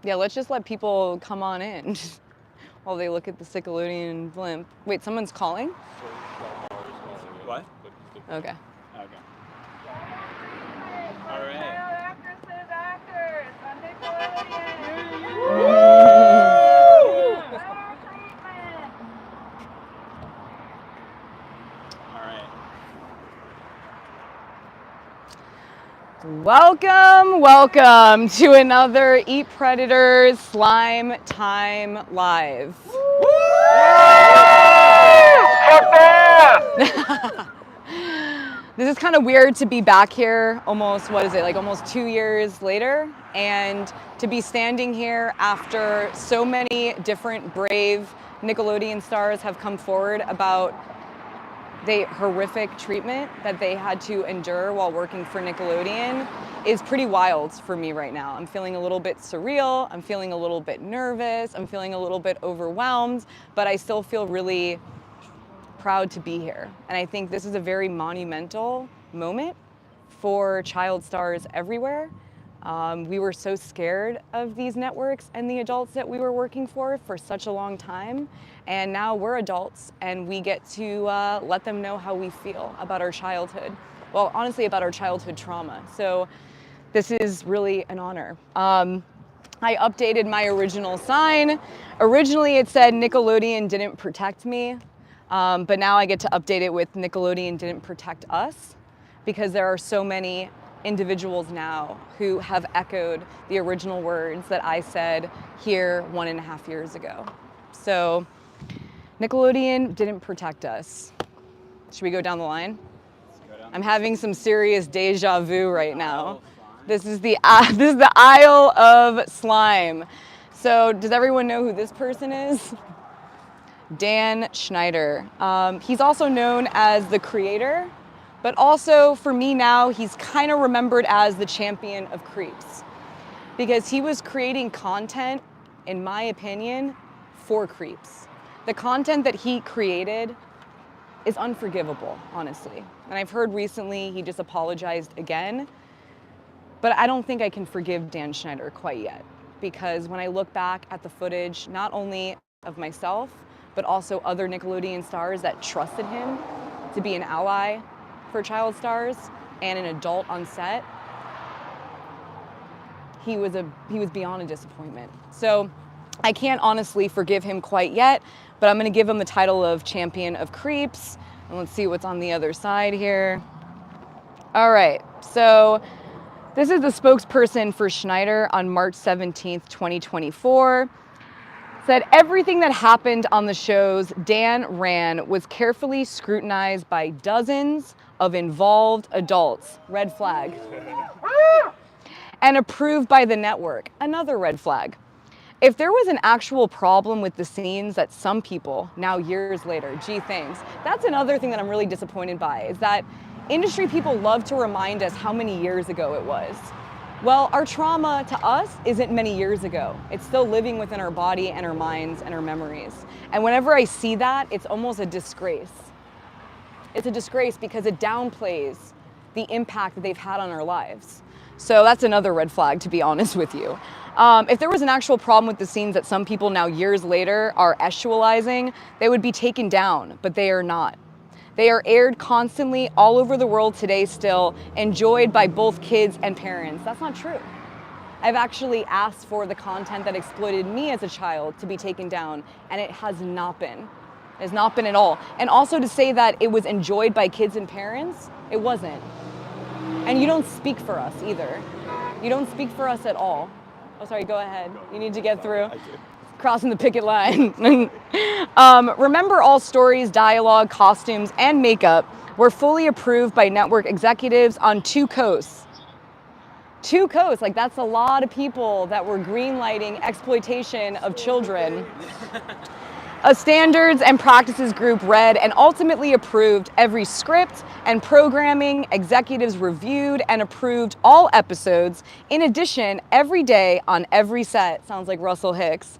Yeah, let's just let people come on in while they look at the Nickelodeon blimp. Wait, someone's calling? What? Okay. Okay. All right. Actors on Nickelodeon. All right. Welcome to another Eat Predators Slime Time Live. This is kind of weird to be back here almost, almost 2 years later, and to be standing here after so many different brave Nickelodeon stars have come forward about the horrific treatment that they had to endure while working for Nickelodeon is pretty wild for me right now. I'm feeling a little bit surreal, I'm feeling a little bit nervous, I'm feeling a little bit overwhelmed, but I still feel really proud to be here. And I think this is a very monumental moment for child stars everywhere. We were so scared of these networks and the adults that we were working for such a long time. And now we're adults and we get to let them know how we feel about our childhood. Well, honestly, about our childhood trauma. So this is really an honor. I updated my original sign. Originally it said Nickelodeon didn't protect me, but now I get to update it with Nickelodeon didn't protect us, because there are so many individuals now who have echoed the original words that I said here 1.5 years ago. So Nickelodeon didn't protect us. Should we go down the line? I'm having some serious deja vu right now. This is the aisle of slime. So does everyone know who this person is? Dan Schneider. He's also known as the creator, but also for me now, he's kind of remembered as the champion of creeps, because he was creating content, in my opinion, for creeps. The content that he created is unforgivable, honestly. And I've heard recently he just apologized again, but I don't think I can forgive Dan Schneider quite yet, because when I look back at the footage, not only of myself, but also other Nickelodeon stars that trusted him to be an ally for child stars and an adult on set, he was beyond a disappointment. So I can't honestly forgive him quite yet, but I'm gonna give him the title of champion of creeps. And let's see what's on the other side here. All right, so this is the spokesperson for Schneider on March 17th, 2024. Said everything that happened on the shows Dan ran was carefully scrutinized by dozens of involved adults, red flag, and approved by the network, another red flag. If there was an actual problem with the scenes that some people, now years later, gee thanks, that's another thing that I'm really disappointed by, is that industry people love to remind us how many years ago it was. Well, our trauma to us isn't many years ago. It's still living within our body and our minds and our memories. And whenever I see that, it's almost a disgrace. It's a disgrace because it downplays the impact that they've had on our lives. So that's another red flag, to be honest with you. If there was an actual problem with the scenes that some people now years later are actualizing, they would be taken down, but they are not. They are aired constantly all over the world today still, enjoyed by both kids and parents. That's not true. I've actually asked for the content that exploited me as a child to be taken down, and it has not been. It has not been at all. And also to say that it was enjoyed by kids and parents, it wasn't. And you don't speak for us either. You don't speak for us at all. Oh, sorry, go ahead. You need to get through. Crossing the picket line. Remember, all stories, dialogue, costumes, and makeup were fully approved by network executives on 2 coasts. 2 coasts, like that's a lot of people that were greenlighting exploitation of children. A standards and practices group read and ultimately approved every script and programming. Executives reviewed and approved all episodes. In addition, every day on every set, sounds like Russell Hicks,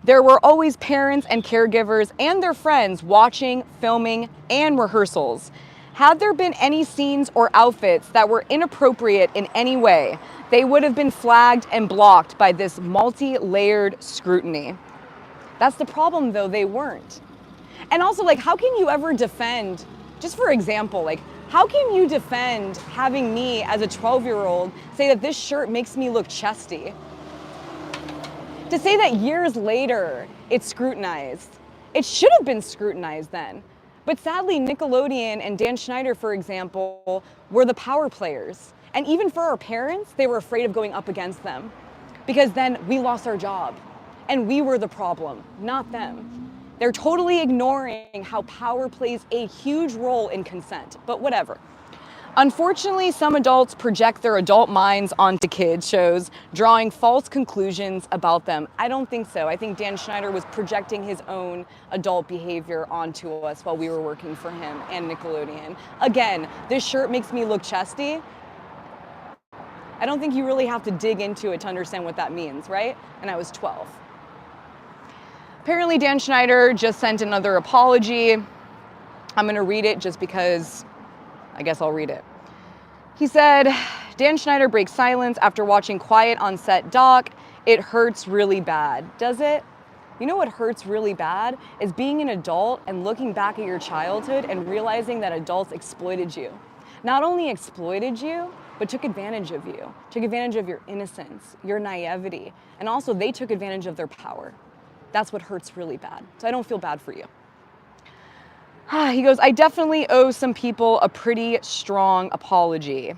there were always parents and caregivers and their friends watching, filming, and rehearsals. Had there been any scenes or outfits that were inappropriate in any way, they would have been flagged and blocked by this multi-layered scrutiny. That's the problem though, they weren't. And also, like, how can you ever defend, just for example, like, how can you defend having me as a 12-year-old say that this shirt makes me look chesty? To say that years later it's scrutinized, it should have been scrutinized then. But sadly, Nickelodeon and Dan Schneider, for example, were the power players. And even for our parents, they were afraid of going up against them because then we lost our job and we were the problem, not them. They're totally ignoring how power plays a huge role in consent, but whatever. Unfortunately, some adults project their adult minds onto kids shows, drawing false conclusions about them. I don't think so. I think Dan Schneider was projecting his own adult behavior onto us while we were working for him and Nickelodeon. Again, this shirt makes me look chesty. I don't think you really have to dig into it to understand what that means, right? And I was 12. Apparently, Dan Schneider just sent another apology. I'm gonna read it just because I guess I'll read it. He said, Dan Schneider breaks silence after watching Quiet on Set doc. It hurts really bad. Does it? You know what hurts really bad? Is being an adult and looking back at your childhood and realizing that adults exploited you. Not only exploited you, but took advantage of you. Took advantage of your innocence, your naivety, and also they took advantage of their power. That's what hurts really bad. So I don't feel bad for you. He goes, I definitely owe some people a pretty strong apology.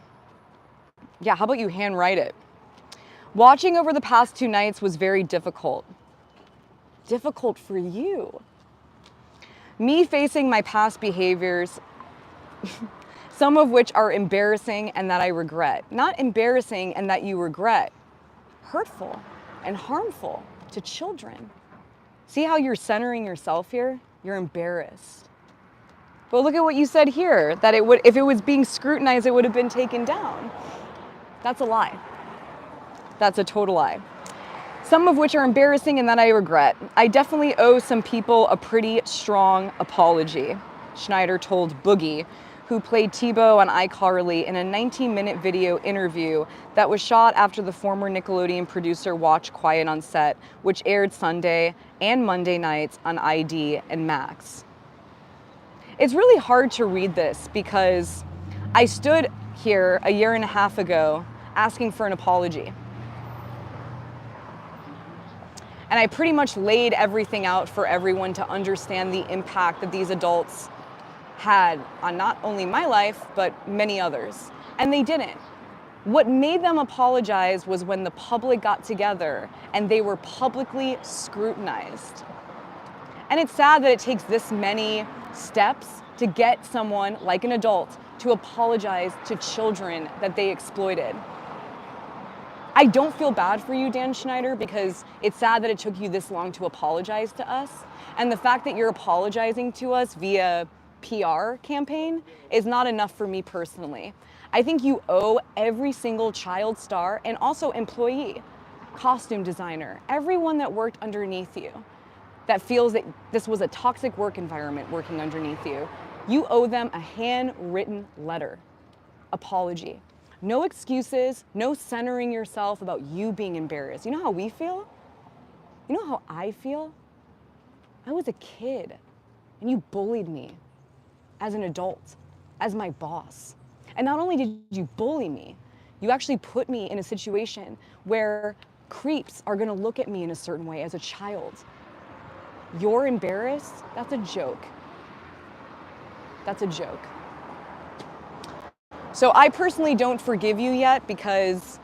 Yeah, how about you handwrite it? Watching over the past 2 nights was very difficult. Difficult for you. Me facing my past behaviors, some of which are embarrassing and that I regret. Not embarrassing and that you regret. Hurtful and harmful to children. See how you're centering yourself here? You're embarrassed. But look at what you said here, that it would, if it was being scrutinized, it would have been taken down. That's a lie. That's a total lie. Some of which are embarrassing and that I regret. I definitely owe some people a pretty strong apology, Schneider told Boogie, who played Tebow on iCarly in a 19-minute video interview that was shot after the former Nickelodeon producer watched Quiet on Set, which aired Sunday and Monday nights on ID and Max. It's really hard to read this because I stood here a year and a half ago asking for an apology. And I pretty much laid everything out for everyone to understand the impact that these adults had on not only my life, but many others. And they didn't. What made them apologize was when the public got together and they were publicly scrutinized. And it's sad that it takes this many steps to get someone like an adult to apologize to children that they exploited. I don't feel bad for you, Dan Schneider, because it's sad that it took you this long to apologize to us. And the fact that you're apologizing to us via PR campaign is not enough for me personally. I think you owe every single child star and also employee, costume designer, everyone that worked underneath you, that feels that this was a toxic work environment working underneath you. You owe them a handwritten letter, apology. No excuses, no centering yourself about you being embarrassed. You know how we feel? You know how I feel? I was a kid and you bullied me as an adult, as my boss. And not only did you bully me, you actually put me in a situation where creeps are gonna look at me in a certain way as a child. You're embarrassed? That's a joke. That's a joke. So I personally don't forgive you yet because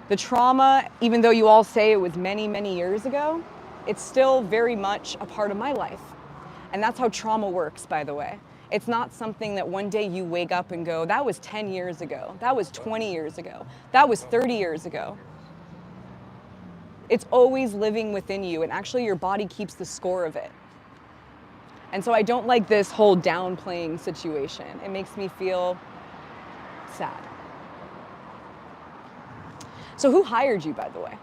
the trauma, even though you all say it was many, many years ago, it's still very much a part of my life. And that's how trauma works, by the way. It's not something that one day you wake up and go, that was 10 years ago, that was 20 years ago, that was 30 years ago. It's always living within you, and actually your body keeps the score of it. And so I don't like this whole downplaying situation. It makes me feel sad. So who hired you, by the way?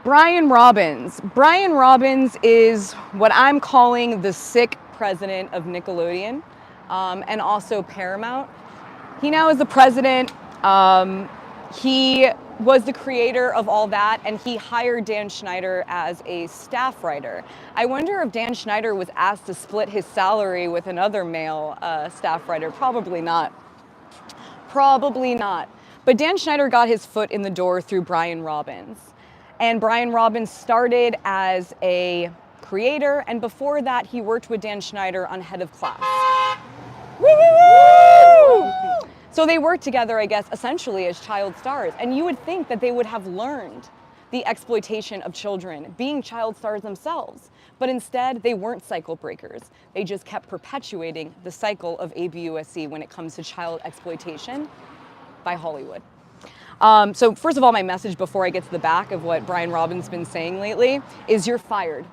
Brian Robbins. Brian Robbins is what I'm calling the sick president of Nickelodeon. and also Paramount. He now is the president. He was the creator of all that, and he hired Dan Schneider as a staff writer. I wonder if Dan Schneider was asked to split his salary with another male staff writer. Probably not. Probably not. But Dan Schneider got his foot in the door through Brian Robbins. And Brian Robbins started as a creator, and before that, he worked with Dan Schneider on Head of Class. Woo! So they worked together, I guess, essentially as child stars. And you would think that they would have learned the exploitation of children, being child stars themselves. But instead, they weren't cycle breakers. They just kept perpetuating the cycle of ABUSC when it comes to child exploitation by Hollywood. So first of all, my message before I get to the back of what Brian Robbins has been saying lately is you're fired.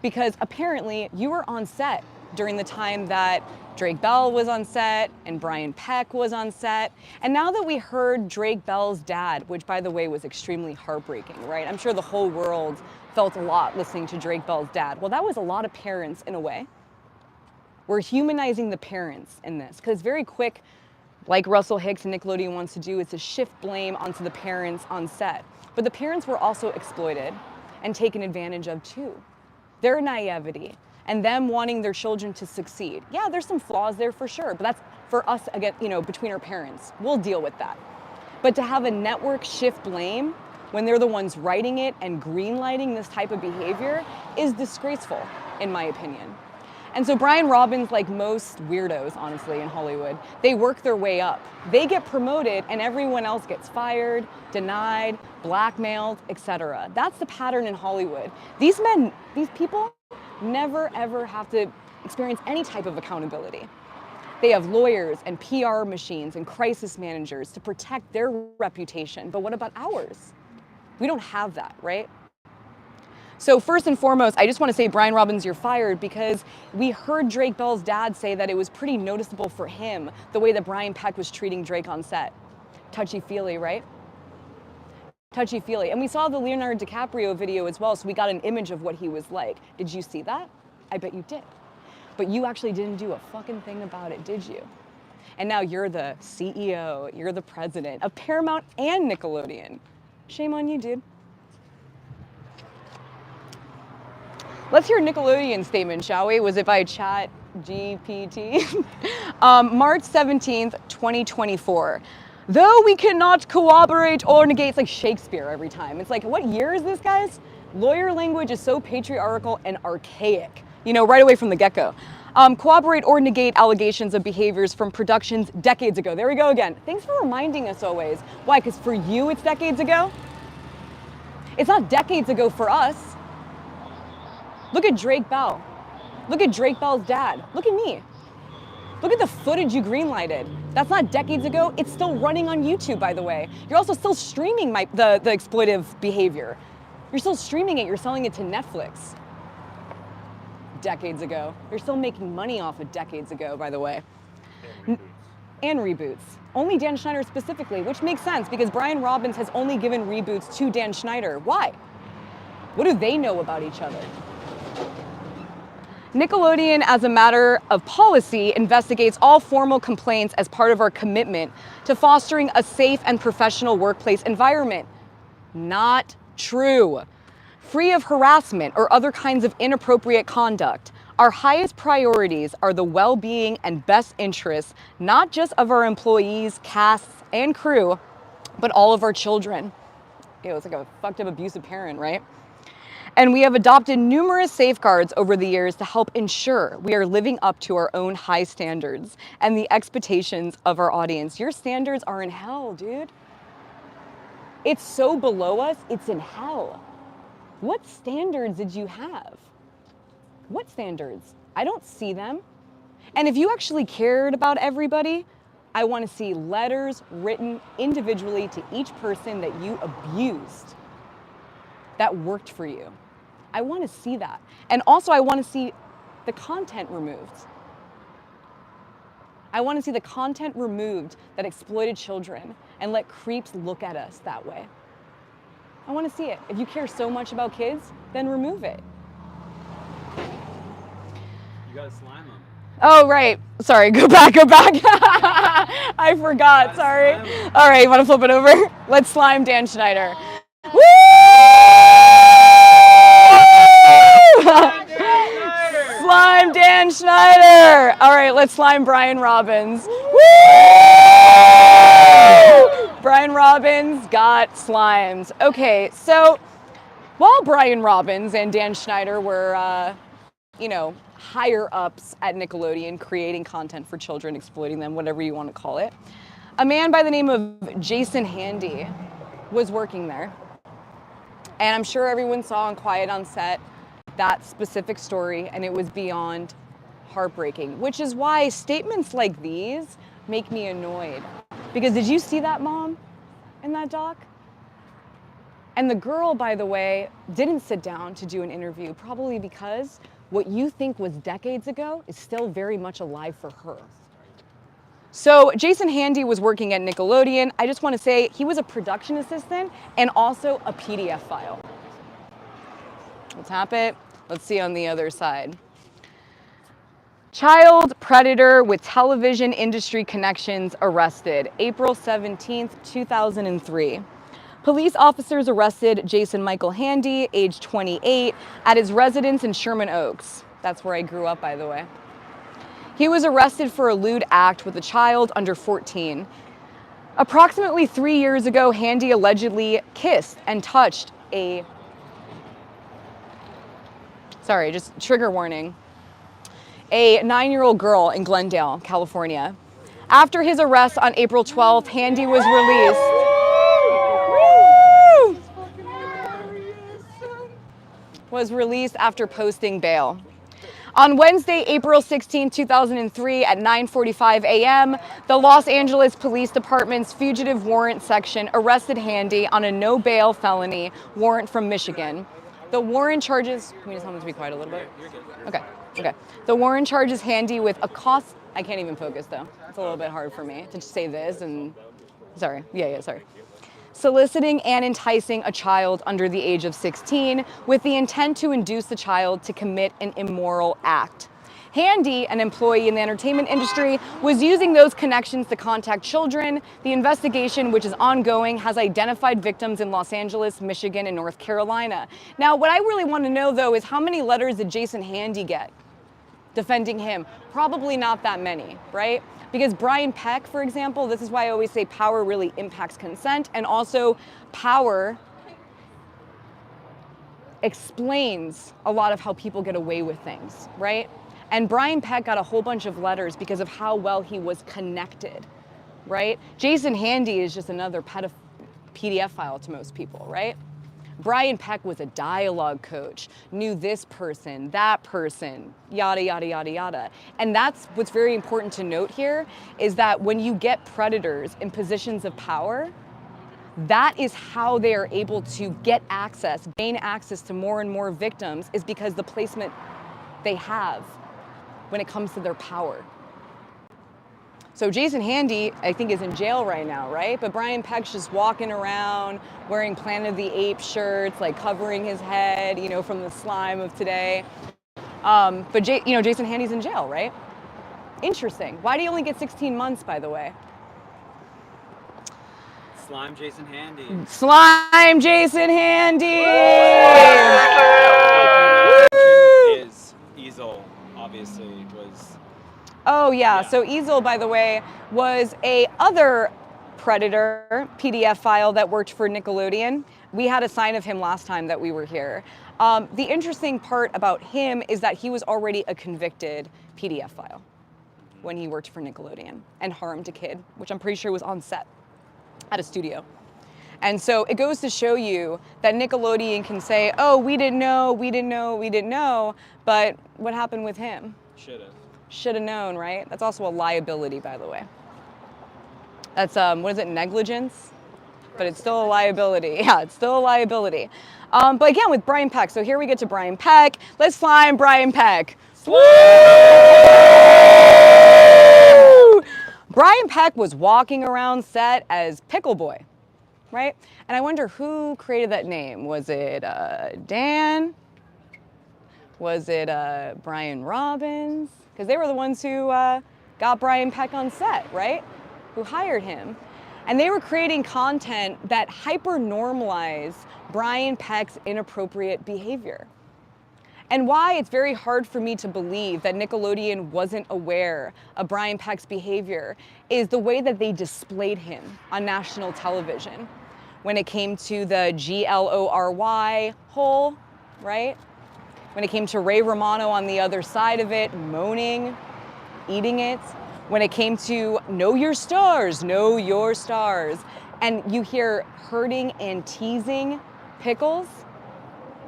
Because apparently you were on set during the time that Drake Bell was on set and Brian Peck was on set. And now that we heard Drake Bell's dad, which by the way was extremely heartbreaking, right? I'm sure the whole world felt a lot listening to Drake Bell's dad. Well, that was a lot of parents in a way. We're humanizing the parents in this because very quick, like Russell Hicks and Nickelodeon wants to do, is to shift blame onto the parents on set. But the parents were also exploited and taken advantage of too. Their naivety and them wanting their children to succeed. Yeah, there's some flaws there for sure, but that's for us, again, between our parents. We'll deal with that. But to have a network shift blame when they're the ones writing it and greenlighting this type of behavior is disgraceful, in my opinion. And so Brian Robbins, like most weirdos, honestly, in Hollywood, they work their way up. They get promoted and everyone else gets fired, denied, blackmailed, etc. That's the pattern in Hollywood. These people, never ever have to experience any type of accountability. They have lawyers and PR machines and crisis managers to protect their reputation, but what about ours? We don't have that, right? So first and foremost, I just want to say, Brian Robbins, you're fired because we heard Drake Bell's dad say that it was pretty noticeable for him the way that Brian Peck was treating Drake on set. Touchy-feely, right? Touchy-feely. And we saw the Leonardo DiCaprio video as well, so we got an image of what he was like. Did you see that? I bet you did. But you actually didn't do a fucking thing about it, did you? And now you're the CEO, you're the president of Paramount and Nickelodeon. Shame on you, dude. Let's hear Nickelodeon's statement, shall we? Was it by Chat GPT? March 17th, 2024. Though we cannot corroborate or negate, it's like Shakespeare every time. It's like, what year is this, guys? Lawyer language is so patriarchal and archaic, right away from the get-go. Corroborate or negate allegations of behaviors from productions decades ago. There we go again. Thanks for reminding us always. Why? Because for you, it's decades ago? It's not decades ago for us. Look at Drake Bell. Look at Drake Bell's dad. Look at me. Look at the footage you greenlighted. That's not decades ago. It's still running on YouTube, by the way. You're also still streaming the exploitive behavior. You're still streaming it. You're selling it to Netflix. Decades ago. You're still making money off of decades ago, by the way. And reboots. Only Dan Schneider specifically, which makes sense because Brian Robbins has only given reboots to Dan Schneider. Why? What do they know about each other? Nickelodeon, as a matter of policy, investigates all formal complaints as part of our commitment to fostering a safe and professional workplace environment. Not true. Free of harassment or other kinds of inappropriate conduct. Our highest priorities are the well-being and best interests, not just of our employees, casts, and crew, but all of our children. It's like a fucked up abusive parent, right? And we have adopted numerous safeguards over the years to help ensure we are living up to our own high standards and the expectations of our audience. Your standards are in hell, dude. It's so below us, it's in hell. What standards did you have? What standards? I don't see them. And if you actually cared about everybody, I want to see letters written individually to each person that you abused that worked for you. I want to see that. And also I want to see the content removed. I want to see the content removed that exploited children and let creeps look at us that way. I want to see it. If you care so much about kids, then remove it. You gotta slime them. Oh, right. Sorry, go back, go back. I forgot, sorry. All right, you want to flip it over? Let's slime Dan Schneider. Woo! Slime Dan Schneider. All right, let's slime Brian Robbins. Woo! Brian Robbins got slimes. Okay, so while Brian Robbins and Dan Schneider were, higher ups at Nickelodeon, creating content for children, exploiting them, whatever you want to call it, a man by the name of Jason Handy was working there. And I'm sure everyone saw on Quiet on Set that specific story, and it was beyond heartbreaking, which is why statements like these make me annoyed. Because did you see that mom in that doc? And the girl, by the way, didn't sit down to do an interview, probably because what you think was decades ago is still very much alive for her. So Jason Handy was working at Nickelodeon. I just want to say he was a production assistant and also a PDF file. We'll tap it. Let's see on the other side. Child predator with television industry connections arrested, April 17th, 2003. Police officers arrested Jason Michael Handy, age 28, at his residence in Sherman Oaks. That's where I grew up, by the way. He was arrested for a lewd act with a child under 14. Approximately 3 years ago, Handy allegedly kissed and touched a, just trigger warning, a 9-year-old girl in Glendale, California. After his arrest on April 12th, Handy was released. Was released after posting bail. On Wednesday, April 16, 2003 at 9:45 a.m., the Los Angeles Police Department's fugitive warrant section arrested Handy on a no bail felony warrant from Michigan. The warrant charges, can we just tell them to be quiet a little bit? Okay. The warrant charges Handy with I can't even focus though. It's a little bit hard for me to just say this and, sorry. Soliciting and enticing a child under the age of 16 with the intent to induce the child to commit an immoral act. Handy, an employee in the entertainment industry, was using those connections to contact children. The investigation, which is ongoing, has identified victims in Los Angeles, Michigan, and North Carolina. Now, what I really want to know, though, is how many letters did Jason Handy get defending him? Probably not that many, right? Because Brian Peck, for example, this is why I always say power really impacts consent, and also power explains a lot of how people get away with things, right? And Brian Peck got a whole bunch of letters because of how well he was connected, right? Jason Handy is just another PDF file to most people, right? Brian Peck was a dialogue coach, knew this person, that person, yada, yada, yada, yada. And that's what's very important to note here, is that when you get predators in positions of power, that is how they are able to gain access to more and more victims, is because the placement they have when it comes to their power. So Jason Handy, I think, is in jail right now, right? But Brian Peck's just walking around wearing Planet of the Apes shirts, like covering his head, from the slime of today. But Jason Handy's in jail, right? Interesting. Why do you only get 16 months, by the way? Slime Jason Handy. Slime Jason Handy! His easel, obviously, was... Oh yeah, so Easel, by the way, was a other Predator PDF file that worked for Nickelodeon. We had a sign of him last time that we were here. The interesting part about him is that he was already a convicted PDF file when he worked for Nickelodeon and harmed a kid, which I'm pretty sure was on set at a studio. And so it goes to show you that Nickelodeon can say, oh, we didn't know, but what happened with him? Should have known, right? That's also a liability, by the way. That's, what is it, negligence? But it's still a liability. Yeah, it's still a liability. But again, with Brian Peck, so here we get to Brian Peck. Let's slime Brian Peck. Woo! Brian Peck was walking around set as Pickle Boy, right? And I wonder who created that name. Was it Dan? Was it Brian Robbins? Because they were the ones who got Brian Peck on set, right? Who hired him. And they were creating content that hyper-normalized Brian Peck's inappropriate behavior. And why it's very hard for me to believe that Nickelodeon wasn't aware of Brian Peck's behavior is the way that they displayed him on national television. When it came to the GLORY hole, right? When it came to Ray Romano on the other side of it, moaning, eating it. When it came to know your stars, know your stars. And you hear hurting and teasing Pickles.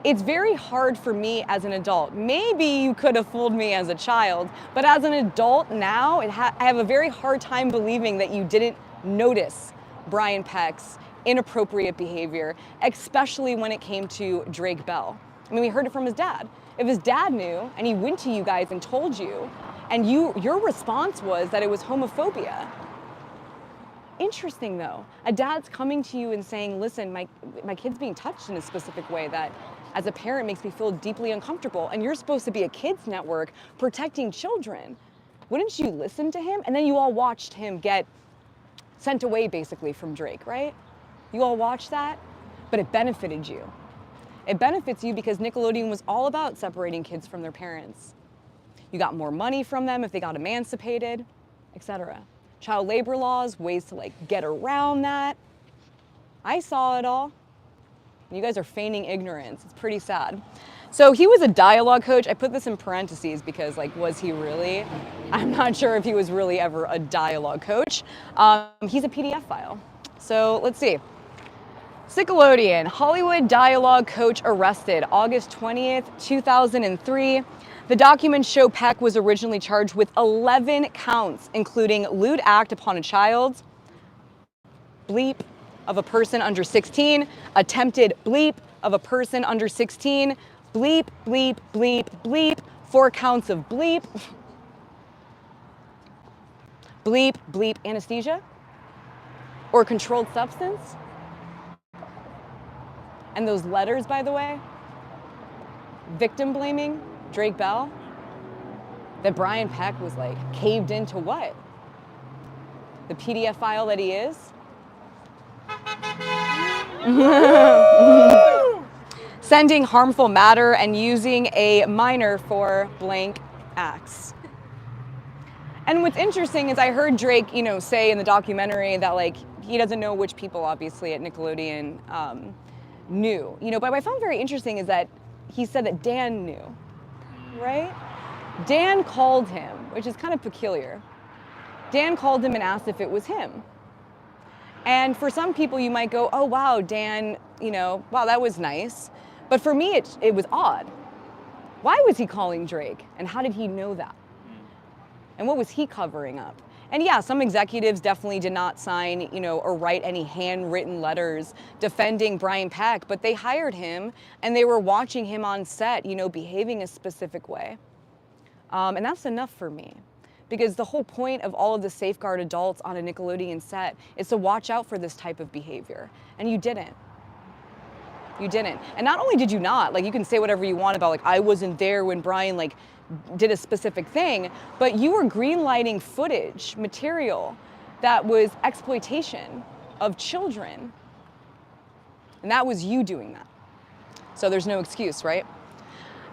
It's very hard for me as an adult. Maybe you could have fooled me as a child, but as an adult now, I have a very hard time believing that you didn't notice Brian Peck's inappropriate behavior, especially when it came to Drake Bell. I mean, we heard it from his dad. If his dad knew and he went to you guys and told you, and your response was that it was homophobia. Interesting though, a dad's coming to you and saying, listen, my kid's being touched in a specific way that as a parent makes me feel deeply uncomfortable, and you're supposed to be a kids network protecting children. Wouldn't you listen to him? And then you all watched him get sent away basically from Drake, right? You all watched that, but it benefited you. It benefits you because Nickelodeon was all about separating kids from their parents. You got more money from them if they got emancipated, etc. Child labor laws, ways to like get around that. I saw it all. You guys are feigning ignorance. It's pretty sad. So he was a dialogue coach. I put this in parentheses because like, was he really? I'm not sure if he was really ever a dialogue coach. He's a PDF file. So let's see. Nickelodeon, Hollywood dialogue coach arrested August 20th, 2003. The documents show Peck was originally charged with 11 counts, including lewd act upon a child, bleep of a person under 16, attempted bleep of a person under 16, bleep, bleep, bleep, bleep, 4 counts of bleep, bleep, bleep, anesthesia, or controlled substance. And those letters, by the way, victim blaming Drake Bell, that Brian Peck was like caved into what? The PDF file that he is? Sending harmful matter and using a minor for blank acts. And what's interesting is I heard Drake, say in the documentary that like he doesn't know which people obviously at Nickelodeon knew. But what I found very interesting is that he said that Dan knew, right? Dan called him, which is kind of peculiar. Dan called him and asked if it was him. And for some people you might go, oh wow, Dan, wow, that was nice. But for me, it was odd. Why was he calling Drake? And how did he know that? And what was he covering up? And yeah, some executives definitely did not sign, or write any handwritten letters defending Brian Peck, but they hired him and they were watching him on set, behaving a specific way. And that's enough for me. Because the whole point of all of the safeguard adults on a Nickelodeon set is to watch out for this type of behavior. And you didn't. You didn't. And not only did you not, like you can say whatever you want about like, I wasn't there when Brian did a specific thing, but you were greenlighting footage, material that was exploitation of children. And that was you doing that. So there's no excuse, right?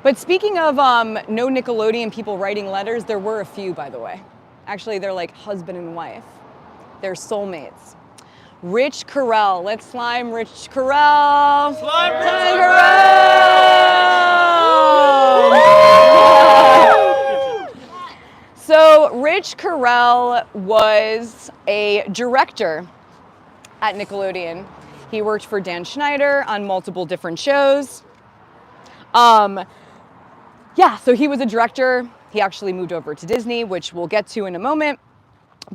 But speaking of no Nickelodeon people writing letters, there were a few, by the way. Actually, they're like husband and wife. They're soulmates. Rich Carell. Let's slime Rich Carell. Slime Rich Carell! So Rich Carell was a director at Nickelodeon. He worked for Dan Schneider on multiple different shows. Yeah, so he was a director. He actually moved over to Disney, which we'll get to in a moment.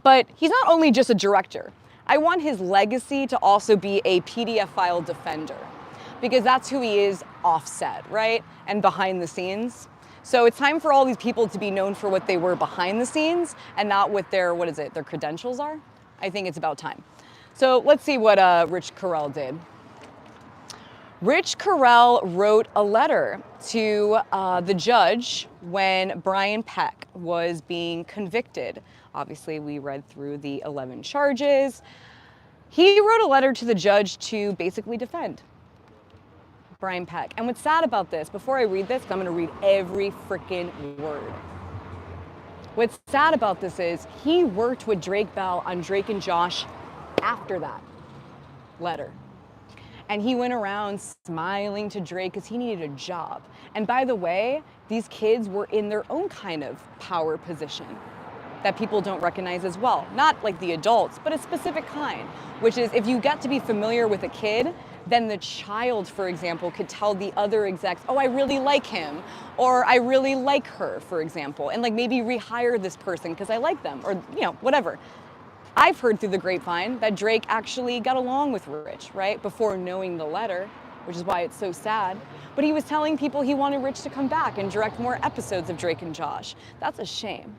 But he's not only just a director. I want his legacy to also be a PDF file defender, because that's who he is offset, right? And behind the scenes. So it's time for all these people to be known for what they were behind the scenes and not what their credentials are. I think it's about time. So let's see what Rich Carell did. Rich Carell wrote a letter to the judge when Brian Peck was being convicted. Obviously, we read through the 11 charges. He wrote a letter to the judge to basically defend Brian Peck. And what's sad about this, before I read this, 'cause I'm gonna read every freaking word. What's sad about this is he worked with Drake Bell on Drake and Josh after that letter. And he went around smiling to Drake because he needed a job. And by the way, these kids were in their own kind of power position that people don't recognize as well. Not like the adults, but a specific kind, which is if you get to be familiar with a kid, then the child, for example, could tell the other execs, oh, I really like him, or I really like her, for example, and like maybe rehire this person because I like them, or whatever. I've heard through the grapevine that Drake actually got along with Rich, right, before knowing the letter, which is why it's so sad. But he was telling people he wanted Rich to come back and direct more episodes of Drake and Josh. That's a shame.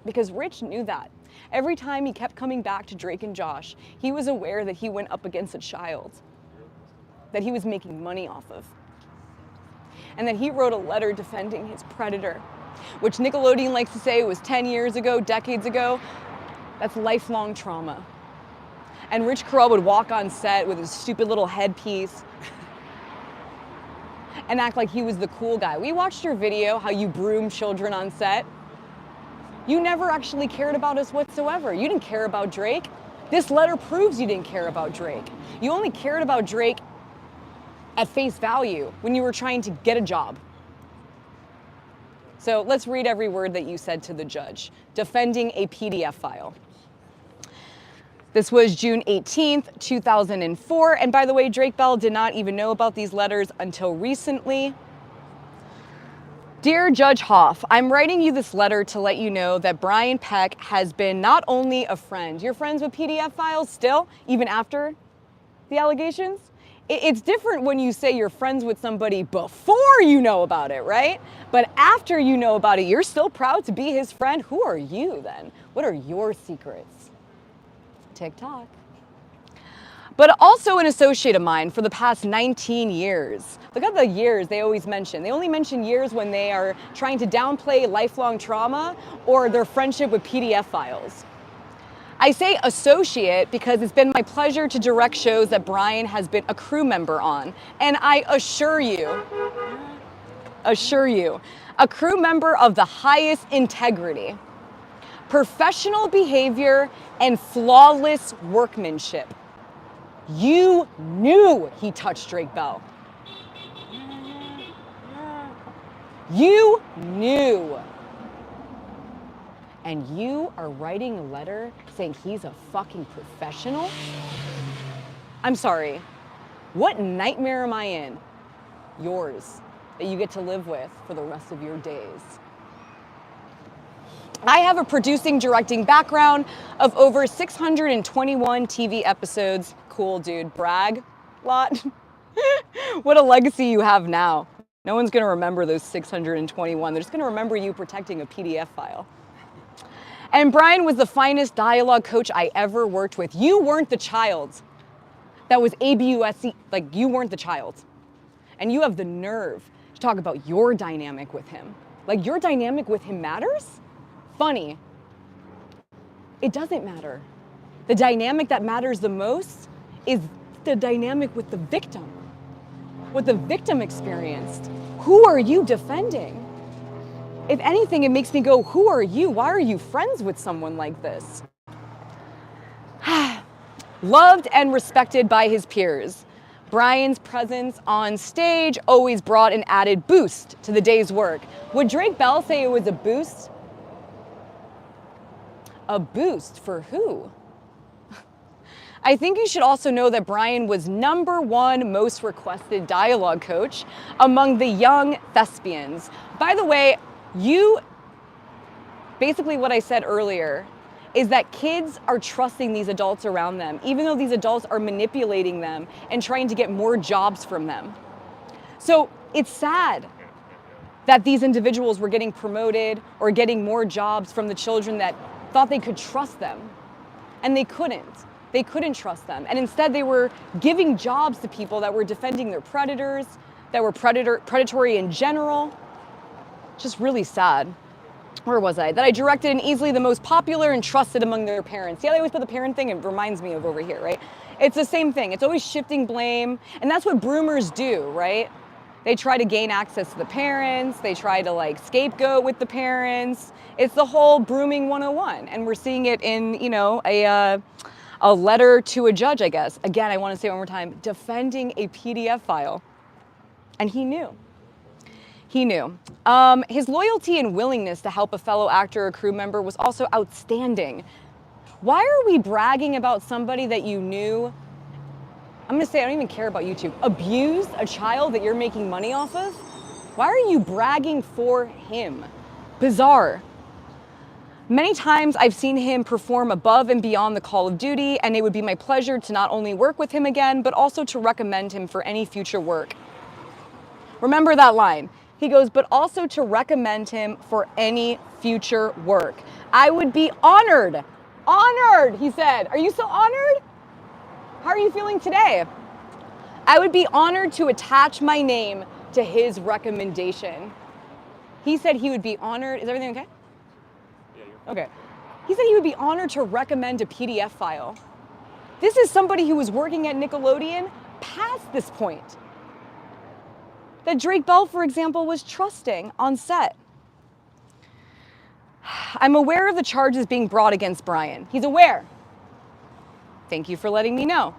Because Rich knew that. Every time he kept coming back to Drake and Josh, he was aware that he went up against a child that he was making money off of. And that he wrote a letter defending his predator, which Nickelodeon likes to say was 10 years ago, decades ago. That's lifelong trauma. And Rich Carell would walk on set with his stupid little headpiece and act like he was the cool guy. We watched your video, how you broom children on set. You never actually cared about us whatsoever. You didn't care about Drake. This letter proves you didn't care about Drake. You only cared about Drake at face value when you were trying to get a job. So let's read every word that you said to the judge, defending a PDF file. This was June 18th, 2004. And by the way, Drake Bell did not even know about these letters until recently. Dear Judge Hoff, I'm writing you this letter to let you know that Brian Peck has been not only a friend. You're friends with PDF files still, even after the allegations? It's different when you say you're friends with somebody before you know about it, right? But after you know about it, you're still proud to be his friend. Who are you then? What are your secrets? TikTok. But also an associate of mine for the past 19 years. Look at the years they always mention. They only mention years when they are trying to downplay lifelong trauma or their friendship with PDF files. I say associate because it's been my pleasure to direct shows that Brian has been a crew member on. And I assure you, a crew member of the highest integrity, professional behavior, and flawless workmanship. You knew he touched Drake Bell. You knew. And you are writing a letter saying he's a fucking professional? I'm sorry. What nightmare am I in? Yours, that you get to live with for the rest of your days. I have a producing, directing background of over 621 TV episodes. Cool, dude. Brag lot. What a legacy you have now. No one's gonna remember those 621. They're just gonna remember you protecting a PDF file. And Brian was the finest dialogue coach I ever worked with. You weren't the child that was ABUSC, like you weren't the child. And you have the nerve to talk about your dynamic with him. Like your dynamic with him matters? Funny. It doesn't matter. The dynamic that matters the most is the dynamic with the victim. What the victim experienced. Who are you defending? If anything, it makes me go, who are you? Why are you friends with someone like this? Loved and respected by his peers, Brian's presence on stage always brought an added boost to the day's work. Would Drake Bell say it was a boost? A boost for who? I think you should also know that Brian was #1 most requested dialogue coach among the young thespians. By the way, basically what I said earlier is that kids are trusting these adults around them, even though these adults are manipulating them and trying to get more jobs from them. So it's sad that these individuals were getting promoted or getting more jobs from the children that thought they could trust them. And they couldn't. They couldn't trust them. And instead they were giving jobs to people that were defending their predators, that were predatory in general. Just really sad. Where was I? That I directed and easily the most popular and trusted among their parents. Yeah, they always put the parent thing, it reminds me of over here, right? It's the same thing. It's always shifting blame, and that's what groomers do, right? They try to gain access to the parents, they try to like scapegoat with the parents. It's the whole grooming 101, and we're seeing it in, you know, a letter to a judge, I guess. Again, I want to say it one more time, defending a PDF file. And he knew. He knew. His loyalty and willingness to help a fellow actor or crew member was also outstanding. Why are we bragging about somebody that you knew? I'm gonna say, I don't even care about YouTube. Abused a child that you're making money off of? Why are you bragging for him? Bizarre. Many times I've seen him perform above and beyond the call of duty, and it would be my pleasure to not only work with him again, but also to recommend him for any future work. Remember that line. He goes, but also to recommend him for any future work. I would be honored. Honored, he said. Are you so honored? How are you feeling today? I would be honored to attach my name to his recommendation. He said he would be honored. Is everything okay? Yeah, you're okay. He said he would be honored to recommend a PDF file. This is somebody who was working at Nickelodeon past this point. That Drake Bell, for example, was trusting on set. I'm aware of the charges being brought against Brian. He's aware. Thank you for letting me know.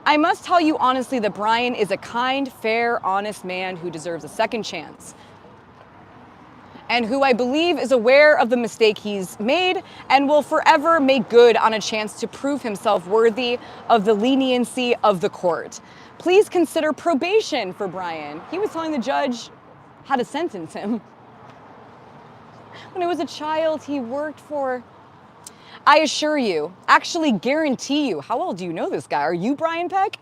I must tell you honestly that Brian is a kind, fair, honest man who deserves a second chance, and who I believe is aware of the mistake he's made and will forever make good on a chance to prove himself worthy of the leniency of the court. Please consider probation for Brian. He was telling the judge how to sentence him. When it was a child he worked for. I assure you, actually guarantee you, how well do you know this guy? Are you Brian Peck?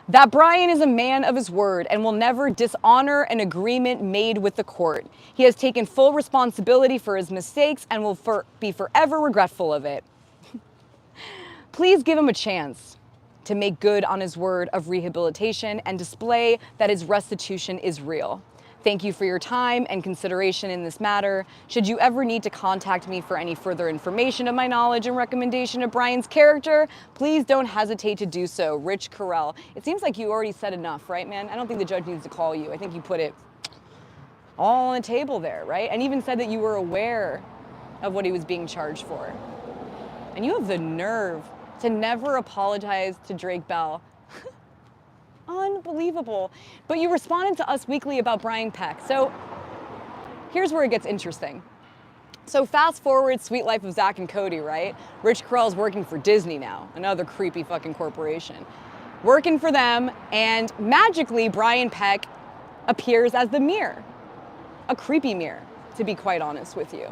That Brian is a man of his word and will never dishonor an agreement made with the court. He has taken full responsibility for his mistakes and will be forever regretful of it. Please give him a chance to make good on his word of rehabilitation and display that his restitution is real. Thank you for your time and consideration in this matter. Should you ever need to contact me for any further information of my knowledge and recommendation of Brian's character, please don't hesitate to do so. Rich Carell. It seems like you already said enough, right, man? I don't think the judge needs to call you. I think you put it all on the table there, right? And even said that you were aware of what he was being charged for. And you have the nerve to never apologize to Drake Bell. Unbelievable. But you responded to Us Weekly about Brian Peck. So here's where it gets interesting. So fast forward, Sweet Life of Zach and Cody, right? Rich Carell's working for Disney now, another creepy fucking corporation. Working for them, and magically Brian Peck appears as the mirror. A creepy mirror, to be quite honest with you.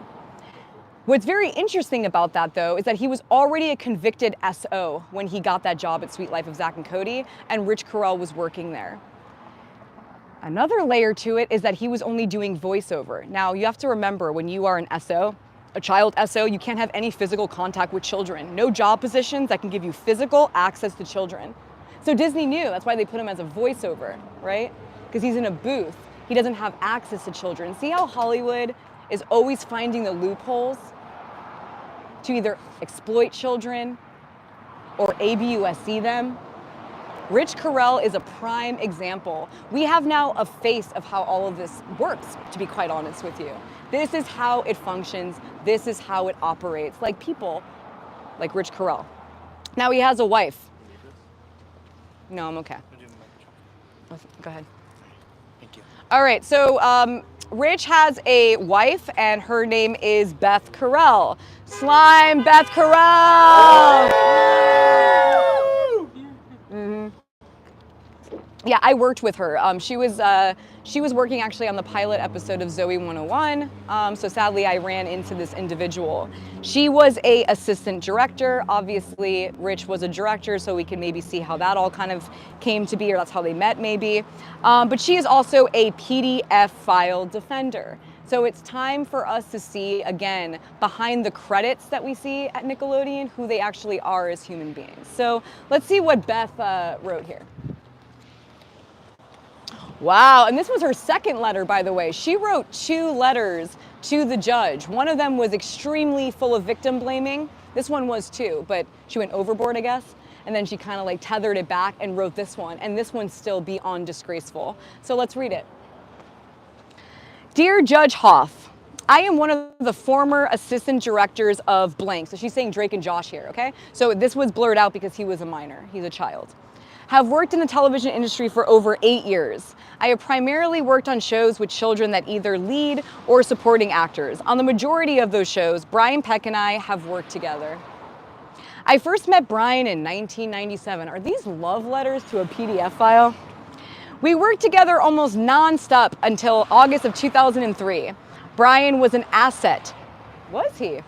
What's very interesting about that, though, is that he was already a convicted SO when he got that job at Sweet Life of Zach and Cody, and Rich Carell was working there. Another layer to it is that he was only doing voiceover. Now, you have to remember, when you are an SO, a child SO, you can't have any physical contact with children. No job positions that can give you physical access to children. So Disney knew, that's why they put him as a voiceover, right? Because he's in a booth. He doesn't have access to children. See how Hollywood is always finding the loopholes to either exploit children or ABUSC them? Rich Carell is a prime example. We have now a face of how all of this works, to be quite honest with you. This is how it functions. This is how it operates, like people like Rich Carell. Now he has a wife. No, I'm okay. Go ahead. Thank you. All right, so Rich has a wife, and her name is Beth Carell. Slime Beth Carell! Yeah, I worked with her. She was working actually on the pilot episode of Zoe 101. So sadly, I ran into this individual. She was a assistant director. Obviously, Rich was a director, so we can maybe see how that all kind of came to be, or that's how they met maybe. But she is also a PDF file defender. So it's time for us to see, again, behind the credits that we see at Nickelodeon, who they actually are as human beings. So let's see what Beth wrote here. Wow, and this was her second letter, by the way. She wrote 2 letters to the judge. One of them was extremely full of victim blaming. This one was too, but she went overboard, I guess. And then she kind of like tethered it back and wrote this one. And this one's still beyond disgraceful. So let's read it. Dear Judge Hoff, I am one of the former assistant directors of blank. So she's saying Drake and Josh here, okay? So this was blurred out because he was a minor. He's a child. Have worked in the television industry for over 8 years. I have primarily worked on shows with children that either lead or supporting actors. On the majority of those shows, Brian Peck and I have worked together. I first met Brian in 1997. Are these love letters to a PDF file? We worked together almost non-stop until August of 2003. Brian was an asset, was he?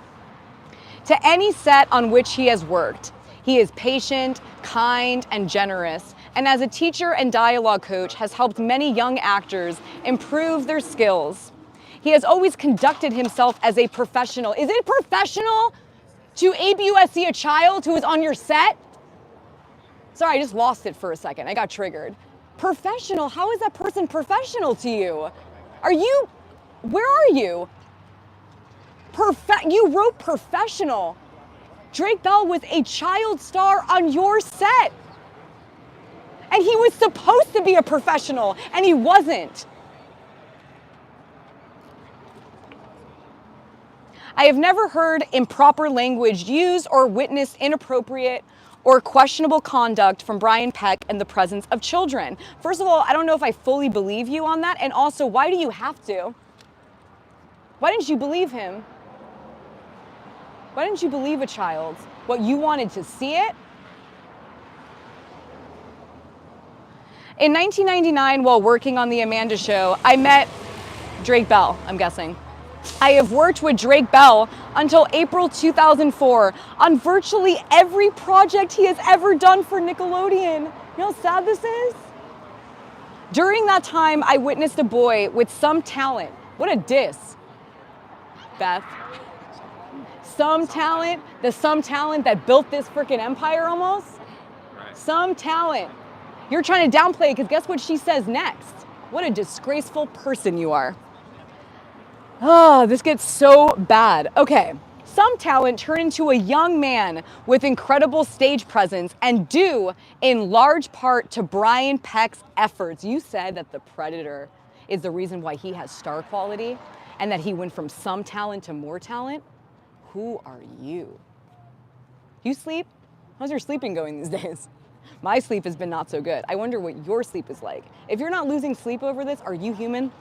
To any set on which he has worked. He is patient, kind, and generous, and as a teacher and dialogue coach has helped many young actors improve their skills. He has always conducted himself as a professional. Is it professional to ABUSC a child who is on your set? Sorry, I just lost it for a second. I got triggered. Professional? How is that person professional to you? Where are you? You wrote professional. Drake Bell was a child star on your set. And he was supposed to be a professional, and he wasn't. I have never heard improper language used or witnessed inappropriate or questionable conduct from Brian Peck in the presence of children. First of all, I don't know if I fully believe you on that, and also, why do you have to? Why didn't you believe him? Why didn't you believe a child? What, you wanted to see it? In 1999, while working on The Amanda Show, I met Drake Bell, I'm guessing. I have worked with Drake Bell until April 2004 on virtually every project he has ever done for Nickelodeon. You know how sad this is? During that time, I witnessed a boy with some talent. What a diss, Beth. Some talent that built this freaking empire almost. Right. Some talent. You're trying to downplay it because guess what she says next? What a disgraceful person you are. Oh, this gets so bad. Okay, some talent turned into a young man with incredible stage presence and due in large part to Brian Peck's efforts. You said that The Predator is the reason why he has star quality and that he went from some talent to more talent. Who are you? You sleep? How's your sleeping going these days? My sleep has been not so good. I wonder what your sleep is like. If you're not losing sleep over this, are you human?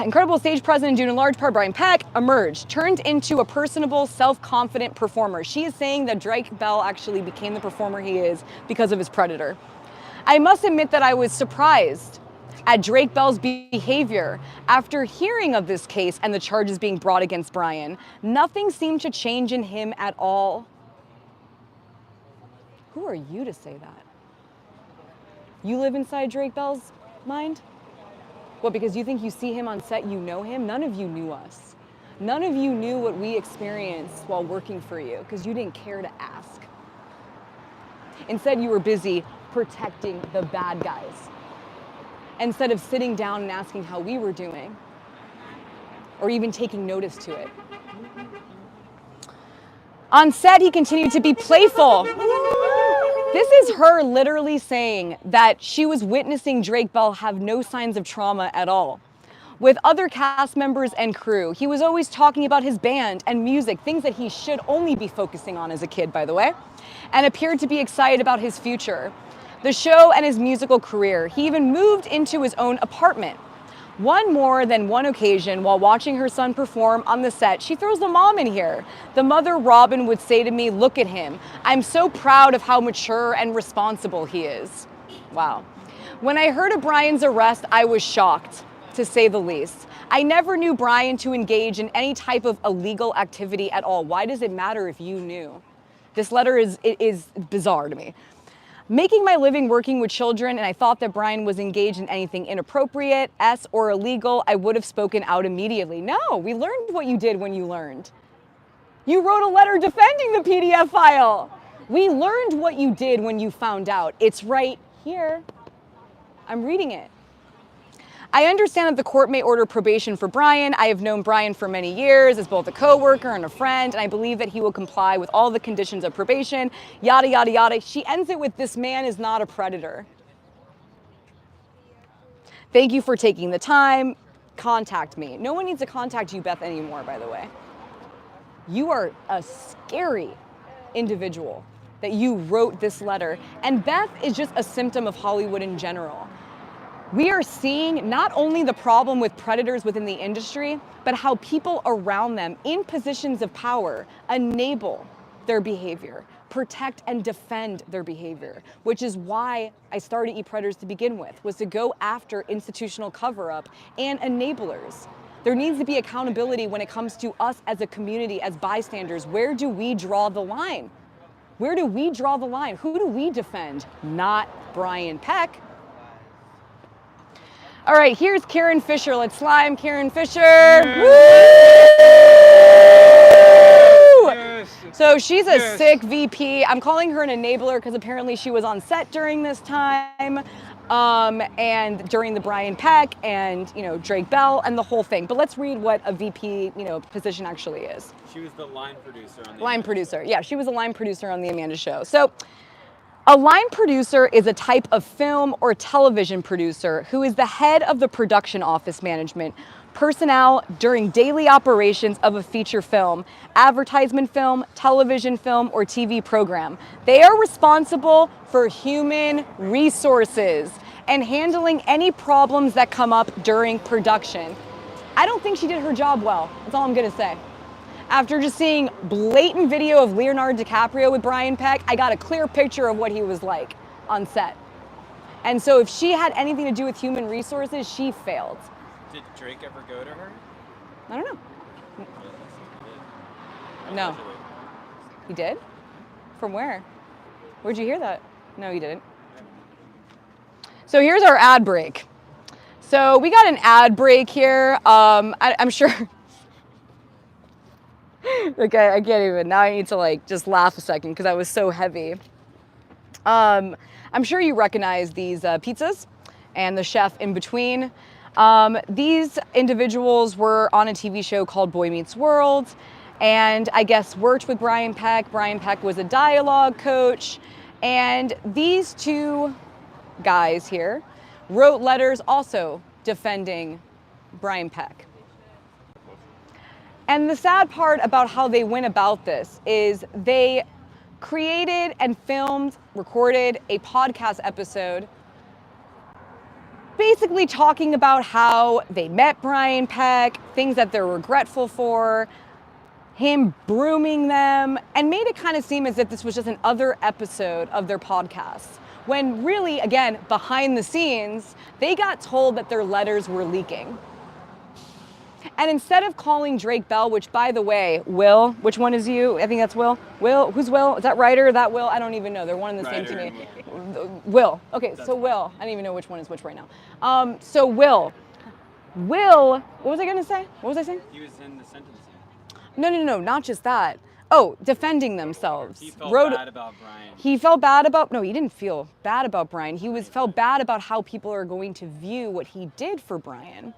Incredible stage presence due in large part Brian Peck emerged, turned into a personable, self-confident performer. She is saying that Drake Bell actually became the performer he is because of his Predator. I must admit that I was surprised at Drake Bell's behavior after hearing of this case and the charges being brought against Brian. Nothing seemed to change in him at all. Who are you to say that? You live inside Drake Bell's mind? What, because you think you see him on set, you know him? None of you knew us. None of you knew what we experienced while working for you because you didn't care to ask. Instead, you were busy protecting the bad guys instead of sitting down and asking how we were doing or even taking notice to it. On set, he continued to be playful. This is her literally saying that she was witnessing Drake Bell have no signs of trauma at all. With other cast members and crew, he was always talking about his band and music, things that he should only be focusing on as a kid, by the way, and appeared to be excited about his future, the show, and his musical career. He even moved into his own apartment. One more than one occasion while watching her son perform on the set, she throws the mom in here. The mother, Robin, would say to me, "Look at him. I'm so proud of how mature and responsible he is." Wow. When I heard of Brian's arrest, I was shocked, to say the least. I never knew Brian to engage in any type of illegal activity at all. Why does it matter if you knew? This letter is bizarre to me. Making my living working with children, and I thought that Brian was engaged in anything inappropriate, or illegal, I would have spoken out immediately. No, we learned what you did when you learned. You wrote a letter defending the PDF file. We learned what you did when you found out. It's right here. I'm reading it. I understand that the court may order probation for Brian. I have known Brian for many years as both a coworker and a friend, and I believe that he will comply with all the conditions of probation, yada, yada, yada. She ends it with, this man is not a predator. Thank you for taking the time. Contact me. No one needs to contact you, Beth, anymore, by the way. You are a scary individual that you wrote this letter. And Beth is just a symptom of Hollywood in general. We are seeing not only the problem with predators within the industry, but how people around them in positions of power enable their behavior, protect and defend their behavior, which is why I started Eat Predators to begin with, was to go after institutional cover-up and enablers. There needs to be accountability when it comes to us as a community, as bystanders. Where do we draw the line? Where do we draw the line? Who do we defend? Not Brian Peck. All right, here's Karen Fisher. Let's slime Karen Fisher. Yes. Woo! Yes. So she's a sick VP. I'm calling her an enabler because apparently she was on set during this time, and during the Brian Peck and Drake Bell and the whole thing. But let's read what a VP position actually is. She was the line producer on the line producer. Yeah, she was a line producer on the Amanda Show. So. A line producer is a type of film or television producer who is the head of the production office management personnel during daily operations of a feature film, advertisement film, television film, or TV program. They are responsible for human resources and handling any problems that come up during production. I don't think she did her job well. That's all I'm gonna say. After just seeing blatant video of Leonardo DiCaprio with Brian Peck, I got a clear picture of what he was like on set. And so if she had anything to do with human resources, she failed. Did Drake ever go to her? I don't know. No. He did? From where? Where'd you hear that? No, he didn't. So here's our ad break. So we got an ad break here. I'm sure... Okay, I can't even. Now I need to just laugh a second because I was so heavy. I'm sure you recognize these pizzas and the chef in between. These individuals were on a TV show called Boy Meets World, and I guess worked with Brian Peck. Brian Peck was a dialogue coach, and these two guys here wrote letters also defending Brian Peck. And the sad part about how they went about this is they created and filmed, recorded a podcast episode basically talking about how they met Brian Peck, things that they're regretful for, him brooming them, and made it kind of seem as if this was just another episode of their podcast. When really, again, behind the scenes, they got told that their letters were leaking. And instead of calling Drake Bell, which by the way, Will, which one is you? I think that's Will. Will, who's Will? Is that Ryder? That Will? I don't even know. They're one and the same to me. Will. Okay, so Will. I don't even know which one is which right now. So Will, what was I gonna say? What was I saying? He was in the sentencing. No, not just that. Oh, defending themselves. He felt bad about Brian. He felt bad about, no, he didn't feel bad about Brian. He felt bad about how people are going to view what he did for Brian.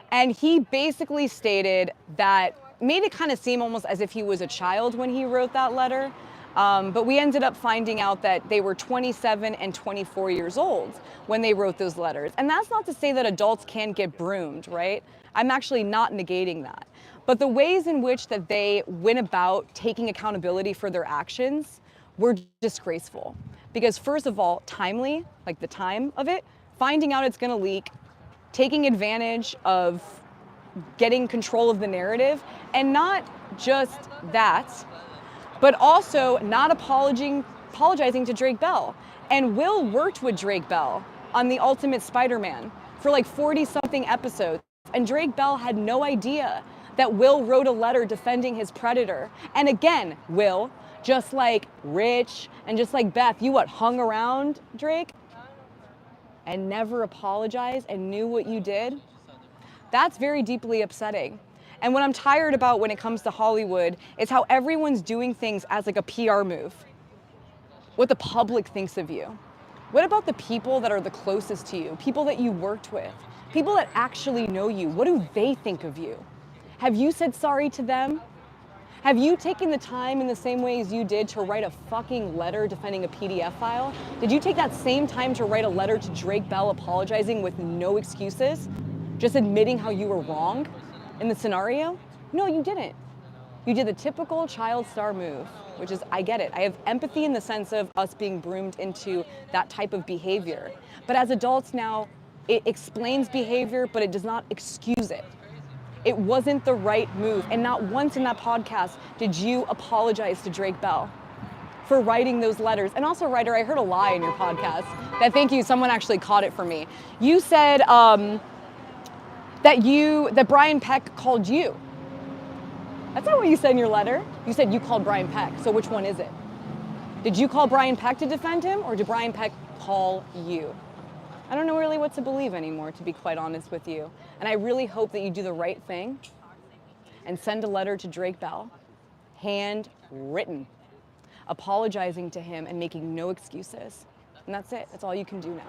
And he basically stated that, made it kind of seem almost as if he was a child when he wrote that letter. But we ended up finding out that they were 27 and 24 years old when they wrote those letters. And that's not to say that adults can't get broomed, right? I'm actually not negating that. But the ways in which that they went about taking accountability for their actions were disgraceful. Because first of all, timely, like the time of it, finding out it's gonna leak, taking advantage of getting control of the narrative, and not just that, but also not apologizing to Drake Bell. And Will worked with Drake Bell on The Ultimate Spider-Man for like 40-something episodes, and Drake Bell had no idea that Will wrote a letter defending his predator. And again, Will, just like Rich and just like Beth, you hung around Drake and never apologized and knew what you did? That's very deeply upsetting. And what I'm tired about when it comes to Hollywood is how everyone's doing things as like a PR move. What the public thinks of you. What about the people that are the closest to you, people that you worked with, people that actually know you? What do they think of you? Have you said sorry to them? Have you taken the time in the same way as you did to write a fucking letter defending a PDF file? Did you take that same time to write a letter to Drake Bell apologizing with no excuses? Just admitting how you were wrong in the scenario? No, you didn't. You did the typical child star move, which is, I get it. I have empathy in the sense of us being groomed into that type of behavior. But as adults now, it explains behavior, but it does not excuse it. It wasn't the right move. And not once in that podcast did you apologize to Drake Bell for writing those letters. And also, Ryder, I heard a lie in your podcast. Thank you, someone actually caught it for me. You said that Brian Peck called you. That's not what you said in your letter. You said you called Brian Peck. So which one is it? Did you call Brian Peck to defend him, or did Brian Peck call you? I don't know really what to believe anymore, to be quite honest with you. And I really hope that you do the right thing and send a letter to Drake Bell, handwritten, apologizing to him and making no excuses. And that's it. That's all you can do now.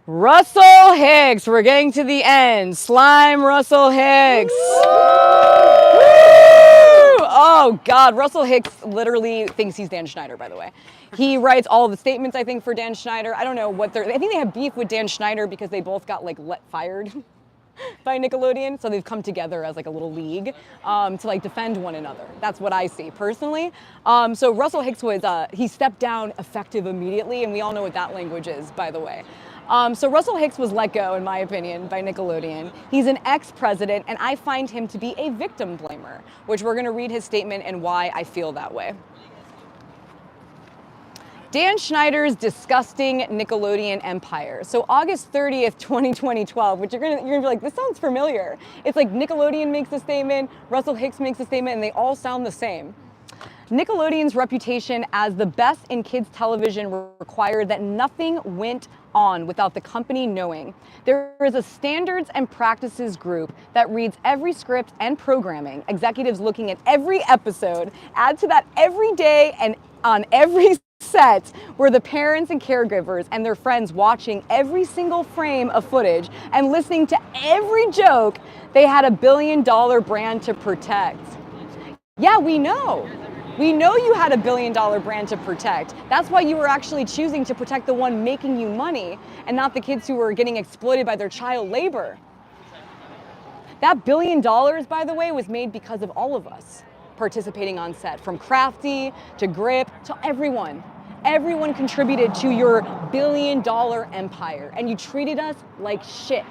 Russell Hicks, we're getting to the end. Slime Russell Hicks. Oh God, Russell Hicks literally thinks he's Dan Schneider, by the way. He writes all of the statements, I think, for Dan Schneider. I don't know what I think they have beef with Dan Schneider because they both got fired by Nickelodeon. So they've come together as like a little league to like defend one another. That's what I see personally. So Russell Hicks he stepped down effective immediately, and we all know what that language is, by the way. So Russell Hicks was let go, in my opinion, by Nickelodeon. He's an ex-president, and I find him to be a victim blamer, which we're going to read his statement and why I feel that way. Dan Schneider's disgusting Nickelodeon empire. So August 30th, 2012, which you're gonna be like, this sounds familiar. It's like Nickelodeon makes a statement, Russell Hicks makes a statement, and they all sound the same. Nickelodeon's reputation as the best in kids television required that nothing went on without the company knowing. There is a standards and practices group that reads every script and programming, executives looking at every episode, add to that every day, and on every set were the parents and caregivers and their friends watching every single frame of footage and listening to every joke. They had $1 billion brand to protect. Yeah, we know. We know you had $1 billion brand to protect. That's why you were actually choosing to protect the one making you money and not the kids who were getting exploited by their child labor. That $1 billion, by the way, was made because of all of us participating on set, from Crafty to Grip to everyone. Everyone contributed to your $1 billion empire, and you treated us like shit.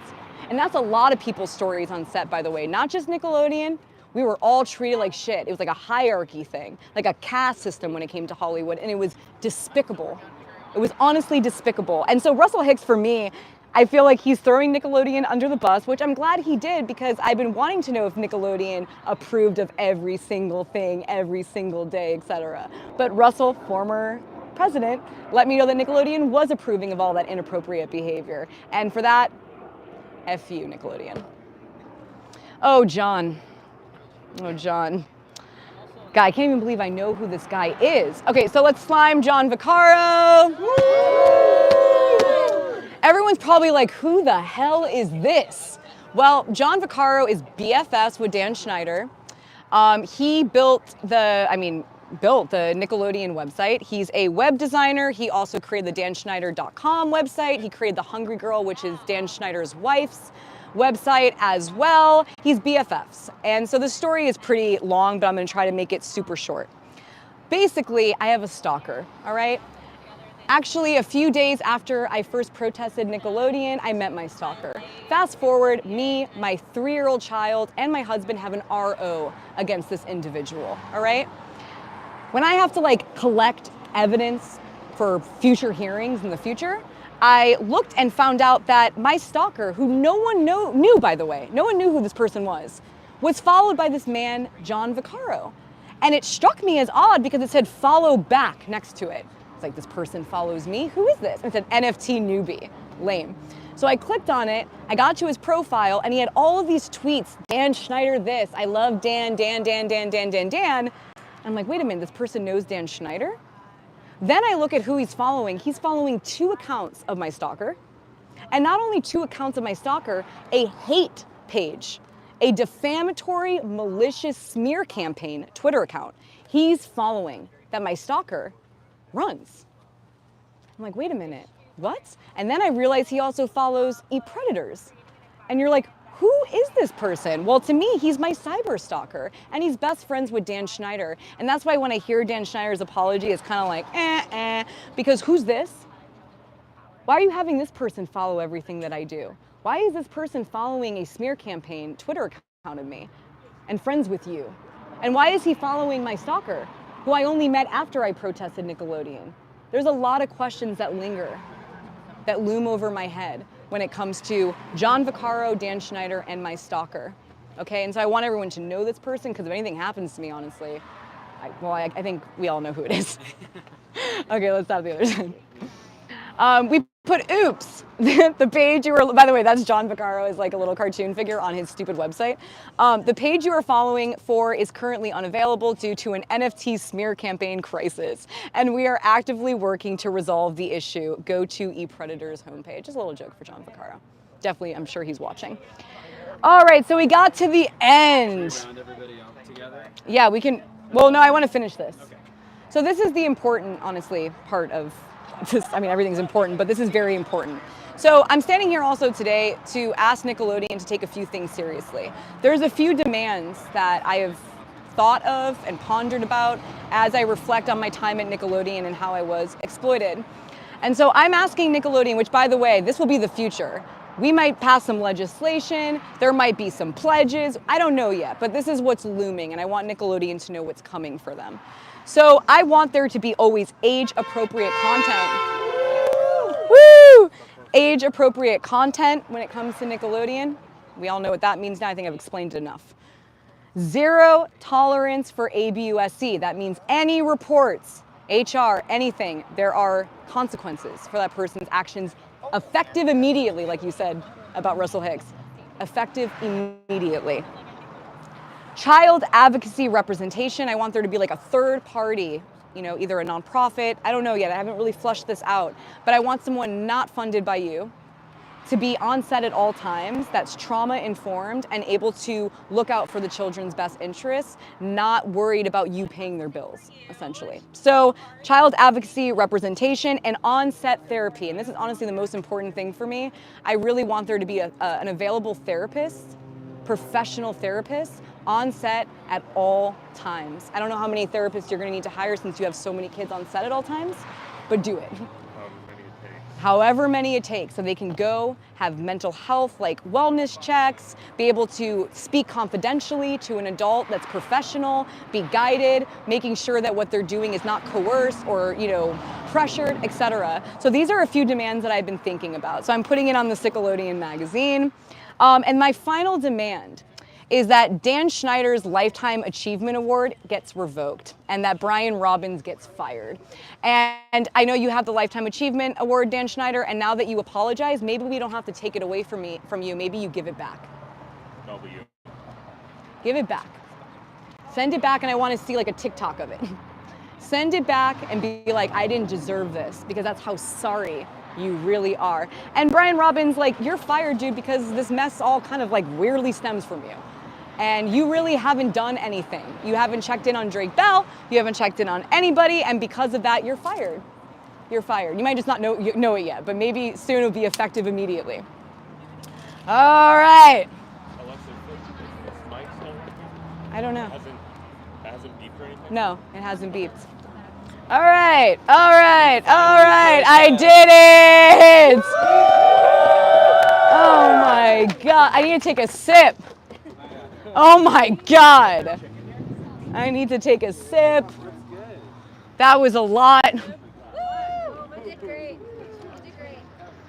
And that's a lot of people's stories on set, by the way, not just Nickelodeon. We were all treated like shit. It was like a hierarchy thing, like a caste system when it came to Hollywood, and it was despicable. It was honestly despicable. And so Russell Hicks, for me, I feel like he's throwing Nickelodeon under the bus, which I'm glad he did, because I've been wanting to know if Nickelodeon approved of every single thing, every single day, etc. But Russell, former president, let me know that Nickelodeon was approving of all that inappropriate behavior. And for that, F you, Nickelodeon. Oh, John. Oh, John. Guy, I can't even believe I know who this guy is. Okay, so let's slime John Vaccaro. Woo! Everyone's probably like, who the hell is this? Well, John Vaccaro is BFFs with Dan Schneider. He built the Nickelodeon website. He's a web designer. He also created the DanSchneider.com website. He created the Hungry Girl, which is Dan Schneider's wife's website as well. He's BFFs. And so the story is pretty long, but I'm gonna try to make it super short. Basically, I have a stalker, all right? Actually, a few days after I first protested Nickelodeon, I met my stalker. Fast forward, me, my 3-year-old child, and my husband have an RO against this individual, all right? When I have to collect evidence for future hearings in the future, I looked and found out that my stalker, who no one knew, by the way, no one knew who this person was followed by this man, John Vaccaro. And it struck me as odd because it said follow back next to it. It's like, this person follows me? Who is this? And it said NFT newbie. Lame. So I clicked on it, I got to his profile, and he had all of these tweets. Dan Schneider this, I love Dan. I'm like, wait a minute, this person knows Dan Schneider? Then I look at who he's following. He's following 2 accounts of my stalker. And not only 2 accounts of my stalker, a hate page, a defamatory, malicious smear campaign Twitter account he's following that my stalker runs. I'm like, wait a minute, what? And then I realize he also follows e-predators. And you're like, who is this person? Well, to me, he's my cyber stalker, and he's best friends with Dan Schneider. And that's why when I hear Dan Schneider's apology, it's kind of like, because who's this? Why are you having this person follow everything that I do? Why is this person following a smear campaign Twitter account of me and friends with you? And why is he following my stalker, who I only met after I protested Nickelodeon? There's a lot of questions that linger, that loom over my head when it comes to John Vaccaro, Dan Schneider, and my stalker. Okay, and so I want everyone to know this person, because if anything happens to me, honestly, I think we all know who it is. Okay, let's stop the other side. We put oops, the page you were, by the way, that's John Vaccaro, is like a little cartoon figure on his stupid website. The page you are following for is currently unavailable due to an NFT smear campaign crisis, and we are actively working to resolve the issue. Go to ePredator's homepage. Just a little joke for John Vaccaro. Definitely, I'm sure he's watching. All right, so we got to the end. Round everybody up together. Yeah, we can, well, no, I want to finish this. Okay. So this is the important, honestly, part of this. I mean, everything's important, but this is very important. So I'm standing here also today to ask Nickelodeon to take a few things seriously. There's a few demands that I have thought of and pondered about as I reflect on my time at Nickelodeon and how I was exploited. And so I'm asking Nickelodeon, which, by the way, this will be the future. We might pass some legislation, there might be some pledges, I don't know yet, but this is what's looming, and I want Nickelodeon to know what's coming for them. So I want there to be always age-appropriate content. Woo! Age-appropriate content when it comes to Nickelodeon. We all know what that means now. I think I've explained it enough. 0 tolerance for ABUSC. That means any reports, HR, anything, there are consequences for that person's actions, effective immediately, like you said about Russell Hicks. Effective immediately. Child advocacy representation. I want there to be like a third party, you know, either a nonprofit, I don't know yet, I haven't really flushed this out, but I want someone not funded by you to be on set at all times, that's trauma informed and able to look out for the children's best interests, not worried about you paying their bills, essentially. So child advocacy representation and on-set therapy, and this is honestly the most important thing for me. I really want there to be an available therapist, professional therapist, on set at all times. I don't know how many therapists you're gonna need to hire since you have so many kids on set at all times, but do it. However many it takes, so they can go have mental health, like wellness checks, be able to speak confidentially to an adult that's professional, be guided, making sure that what they're doing is not coerced or, you know, pressured, etc. So these are a few demands that I've been thinking about. So I'm putting it on the Nickelodeon magazine. And my final demand is that Dan Schneider's Lifetime Achievement Award gets revoked and that Brian Robbins gets fired. And I know you have the Lifetime Achievement Award, Dan Schneider, and now that you apologize, maybe we don't have to take it away from you, maybe you give it back. Give it back. Send it back, and I want to see like a TikTok of it. Send it back and be like, I didn't deserve this, because that's how sorry you really are. And Brian Robbins, like, you're fired, dude, because this mess all kind of like weirdly stems from you. And you really haven't done anything. You haven't checked in on Drake Bell, you haven't checked in on anybody, and because of that, you're fired. You're fired. You might just not know it yet, but maybe soon it'll be effective immediately. All right. Alexa, is Mike still working? I don't know. It hasn't beeped or anything? No, it hasn't beeped. All right, all right, all right, I did it! Oh my God, I need to take a sip. Oh my God. I need to take a sip. That was a lot. You did great. You did great.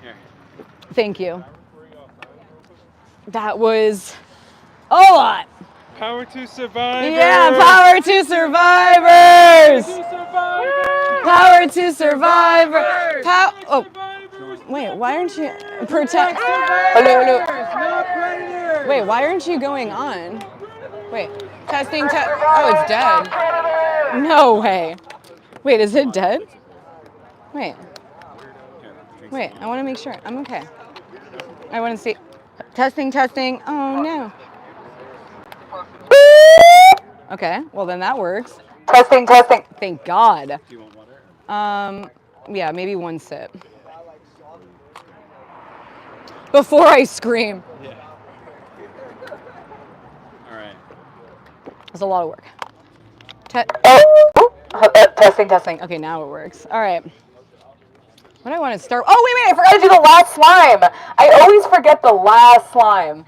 Here. Thank you. That was a lot. Power to survivors! Yeah, power to survivors! Power to survivors! Oh, wait, why aren't you protect? Hello, hello. Wait, why aren't you going on? Wait, testing, oh, it's dead. No way. Wait, is it dead? Wait. Here, drink Wait, some I want to make sure. I'm okay. I want to see. Testing, testing. Oh, no. Okay, well, then that works. Testing, testing. Thank God. Do you want water? Yeah, maybe one sip. Before I scream. Yeah. All right. It's a lot of work. Testing, testing. Okay, now it works. All right. What do I want to start? Oh, wait, I forgot to do the last slime. I always forget the last slime.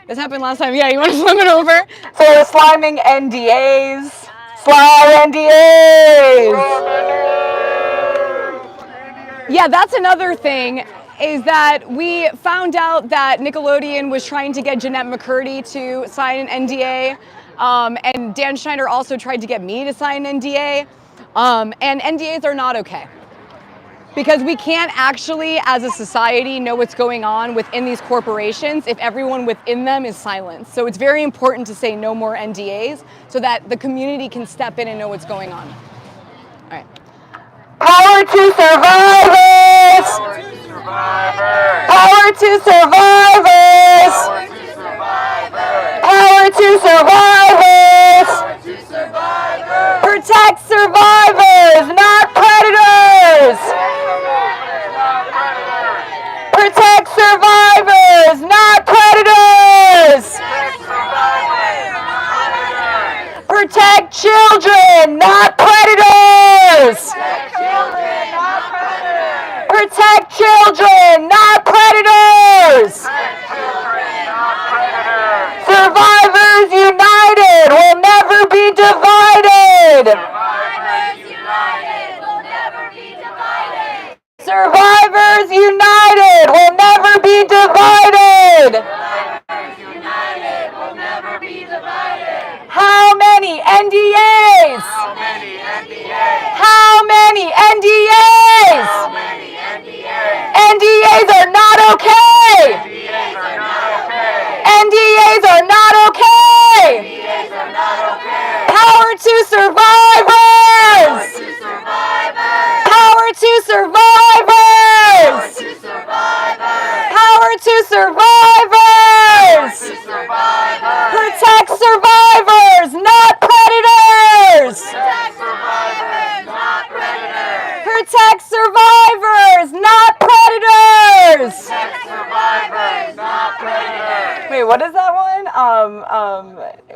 This happened last time. Yeah, you want to slime it over? So we're sliming NDAs. Slime NDAs. Yeah, that's another thing, is that we found out that Nickelodeon was trying to get Jeanette McCurdy to sign an NDA, and Dan Schneider also tried to get me to sign an NDA, and NDAs are not okay. Because we can't actually, as a society, know what's going on within these corporations if everyone within them is silent. So it's very important to say no more NDAs so that the community can step in and know what's going on. All right. Power to survivors! Power to survivors! Power to survivors! Protect survivors, not predators! Protect survivors, not predators! Protect children, not predators! Protect children, not predators! Survivors United will never be divided! Survivors United will never be divided! How many NDAs? How many NDAs? How many NDAs? How many NDAs? NDAs are not okay! NDAs are not okay! NDAs are not okay! NDAs are not okay! Power to survivors! Power to survivors! Power to survivors! Power to survivors! Power to survivors! Power to survivors! Protect survivors, not predators! Protect survivors, not predators! Protect survivors, not predators! Protect survivors, not predators! Wait, what is that one?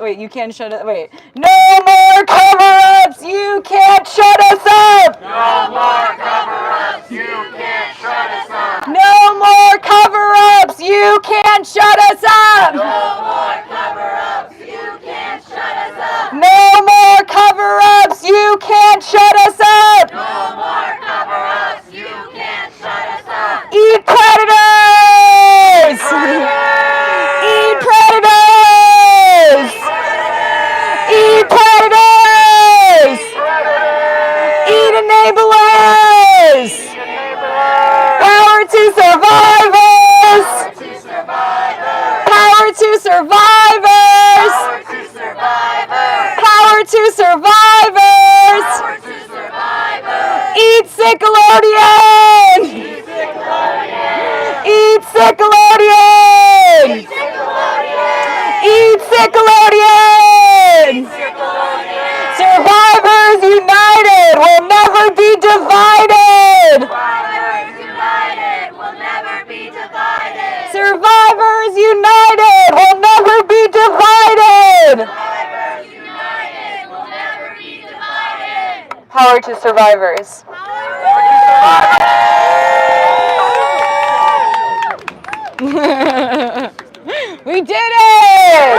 Wait, you can't shut it. Wait. No more cover-ups! You can't shut us up! No more cover-ups! You can't shut us up! No more cover-ups! You can't shut us up! No more cover-ups! You can't shut us up! No more cover-ups! You can't shut us up! No more cover-ups! You can't shut us up! Eat predators! Eat predators! Eat predators! Eat enablers! Power to survivors! Power to survivors! Power to survivors! Eat Nickelodeon! Eat Nickelodeon! Eat Nickelodeon! Survivors United will never be divided! Survivors United will never be divided! Power to survivors. We did it!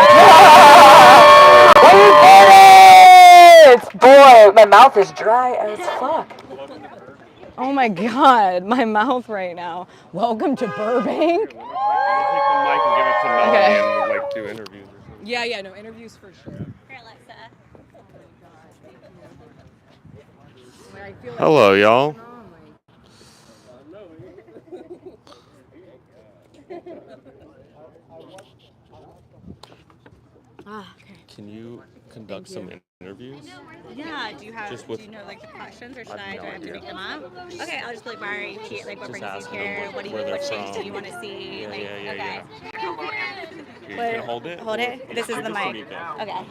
We did it! Boy, my mouth is dry as fuck. Oh my God, my mouth right now. Welcome to Burbank. We'll take the mic and give it to Melanie Okay. and we'll like do interviews or something. Yeah, no, interviews for sure. Here, Alexa. Hello, y'all. Ah, okay. Can you conduct some interviews interviews? Yeah. Do you have? Just Do with- you know like the questions, or should I have do I no have to idea. make them up? Okay, I'll just be like, why are you here? Like, what Just brings you asking them here? What do you? where they're What change do from. you want to see? Yeah, Like, yeah, okay. You can hold it? Hold it. Yeah, This is give the this to mic. me, Beth. Okay.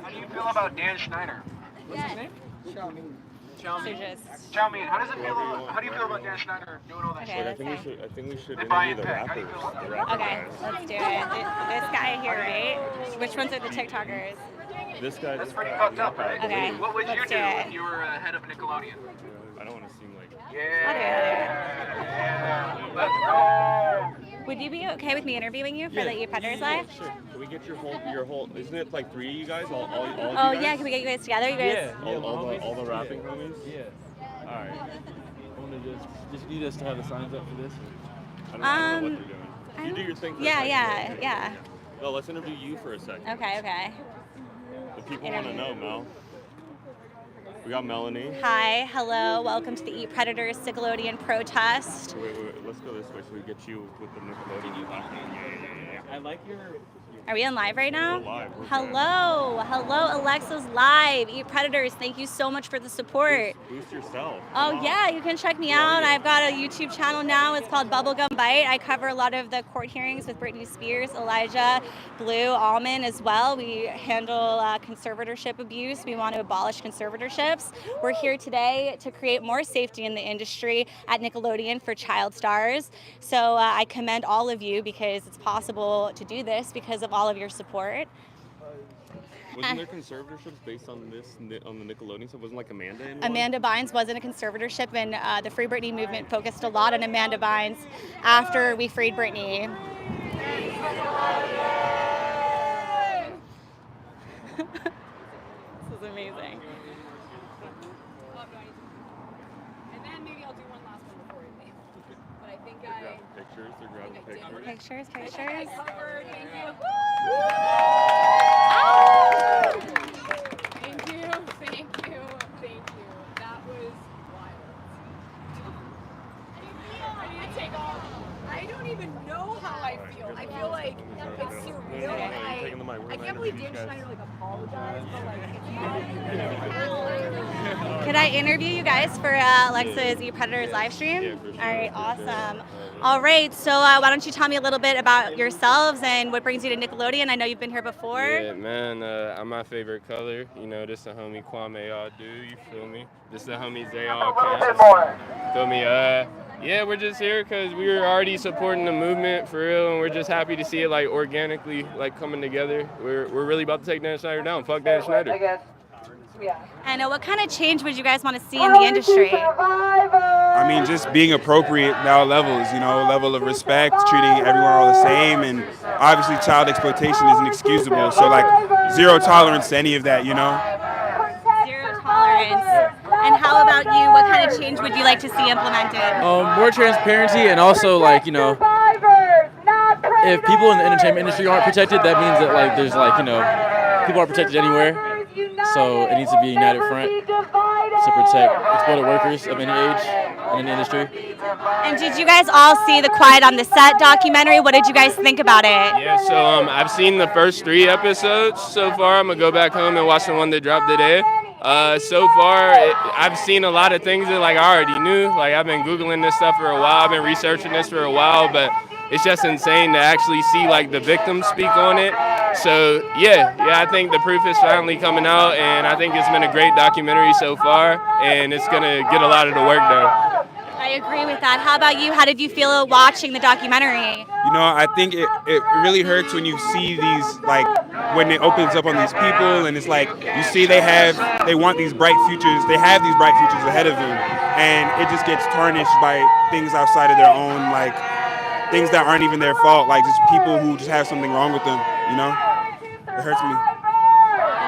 How do you feel about Dan Schneider? So just. Chow mein. How do you feel about Dan Schneider doing all that Okay, shit? let's say. I think we should And Brian interview the Peck, how do you rappers. feel about The that? rapper Okay, guys. let's do it. This guy here, right? Which ones are the TikTokers? This guy. That's pretty fucked up, right? Okay, What would you let's do do it. if you were head of Nickelodeon? I don't want to seem like. Yeah. Let's go. Would you be okay with me interviewing you for the Eat Predators Live? Sure. Can we get your whole? Isn't it like 3 of you guys? All Oh you guys? yeah, can we get you guys together? You guys? All the rapping homies. Yeah. All right. I want to just need us to have the signs up for this. I don't know what they're doing. You do your thing. For a second. Yeah. Well, let's interview you for a second. Okay. The people want to know, Mel. We got Melanie. Hi, hello, welcome to the Eat Predators Nickelodeon protest. Wait. Let's go this way so we get you with the Nickelodeon background. Yeah. I like your. Are we on live right now? We're live. We're Hello, Alexa's live. Eat Predators, thank you so much for the support. Boost yourself. Oh Come on. yeah, you can check me out. I've got a YouTube channel now. It's called Bubblegum Bite. I cover a lot of the court hearings with Britney Spears, Elijah, Blue, Almond as well. We handle conservatorship abuse. We want to abolish conservatorships. We're here today to create more safety in the industry at Nickelodeon for child stars. So I commend all of you because it's possible to do this because of all of your support. Wasn't there conservatorships based on on the Nickelodeon stuff? Wasn't like Amanda in one? Amanda Bynes wasn't a conservatorship, and the Free Britney movement focused a lot on Amanda Bynes after we freed Britney. This is amazing. And then maybe I'll do one last one before we leave. But I think They're grabbing pictures. Pictures. covered. Thank you. Thank you. That was wild. I need to take off. I don't even know how I feel. I feel like it's surreal. Taking the mic. We're I gonna can't believe interview Dan these guys. Schneider apologized, but Could I interview you guys for Alexa's Eat Predators live stream? Yeah, for sure. All right, awesome. All right, so why don't you tell me a little bit about yourselves and what brings you to Nickelodeon? I know you've been here before. Yeah, man, I'm my favorite color. You know, this the homie Kwame all do, you feel me? This the homies they all cast. Feel me? Yeah, we're just here because we were already supporting the movement for real, and we're just happy to see it like organically like coming together. We're really about to take Dan Schneider down. Fuck Dan Schneider. And what kind of change would you guys want to see in the industry? I mean, just being appropriate at all levels, you know, level of respect, treating everyone all the same, and obviously child exploitation isn't excusable, so like zero tolerance to any of that, you know? Zero tolerance. And how about you? What kind of change would you like to see implemented? More transparency, and also like, you know, if people in the entertainment industry aren't protected, that means that like there's like, you know, people aren't protected anywhere. So it needs to be a united front to protect exploited workers of any age in the industry. And did you guys all see the Quiet on the Set documentary? What did you guys think about it? Yeah, so I've seen the first 3 episodes so far. I'm gonna go back home and watch the one that dropped today. So far, I've seen a lot of things that like I already knew. Like I've been Googling this stuff for a while. I've been researching this for a while, but it's just insane to actually see like the victims speak on it. So yeah, I think the proof is finally coming out, and I think it's been a great documentary so far, and it's gonna get a lot of the work done. I agree with that. How about you? How did you feel watching the documentary? You know, I think it really hurts when you see these, like, when it opens up on these people, and it's like, you see they want these bright futures, they have these bright futures ahead of them, and it just gets tarnished by things outside of their own, like, things that aren't even their fault, like just people who just have something wrong with them, you know? It hurts me.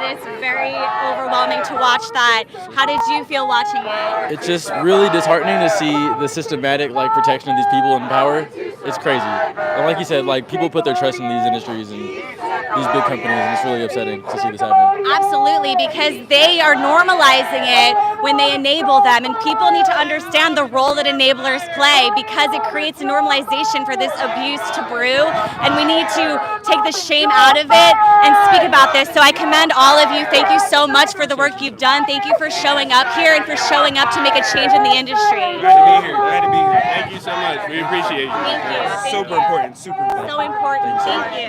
It's very overwhelming to watch that. How did you feel watching it? It's just really disheartening to see the systematic like protection of these people in power. It's crazy. And like you said, like people put their trust in these industries and these big companies, and it's really upsetting to see this happen. Absolutely, because they are normalizing it when they enable them. And people need to understand the role that enablers play, because it creates a normalization for this abuse to brew. And we need to take the shame out of it and speak about this. So I commend all of you. Thank you so much for the work you've done. Thank you for showing up here and for showing up to make a change in the industry. Glad to be here. Glad to be here. Thank you so much. We appreciate you. Thank you. Thank Super you. important. Super important. So important. Thank you.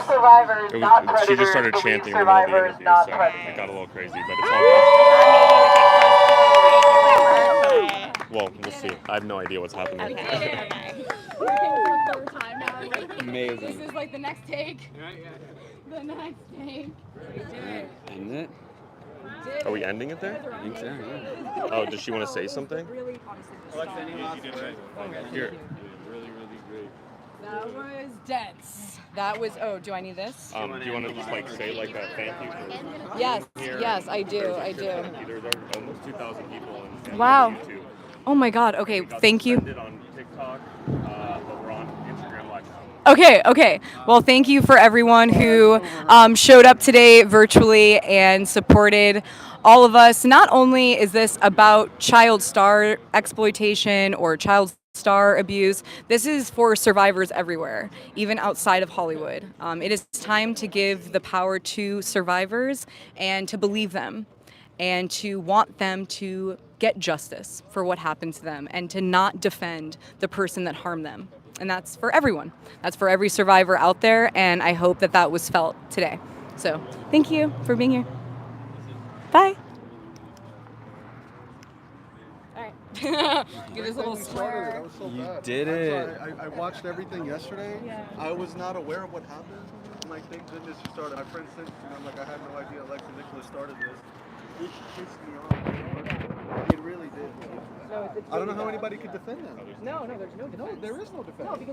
Survivors, not predators. She just started chanting in the middle of the interview, so it got a little crazy, but it's all good. Well, we'll see. I have no idea what's happening. Amazing. This is like the next take. The next take. Isn't it? Are we ending it there? I think so, yeah. Oh, does she want to say something? Here. That was dense. That was, oh, do I need this? Do you want to just like say like a thank you for Yes, here? yes, I do, I do. There's almost 2,000 people in Wow. YouTube. Oh my God, okay, thank you. Suspended on TikTok, but we're on Instagram Live now. Okay. Well, thank you for everyone who showed up today virtually and supported all of us. Not only is this about child star exploitation or child star abuse, this is for survivors everywhere, even outside of Hollywood. It is time to give the power to survivors and to believe them and to want them to get justice for what happened to them and to not defend the person that harmed them. And that's for everyone. That's for every survivor out there, and I hope that that was felt today. So thank you for being here. Bye. All right. Give this little swear. That was so You bad. did it. I watched everything yesterday. Yeah. I was not aware of what happened. I'm like, thank goodness you started. My friend sent it to me. I'm like, I had no idea Alexa Nikolas started this. It pissed me off. It really did. I don't know how anybody could defend them. No, there's no defense. No, there is no defense. No, because they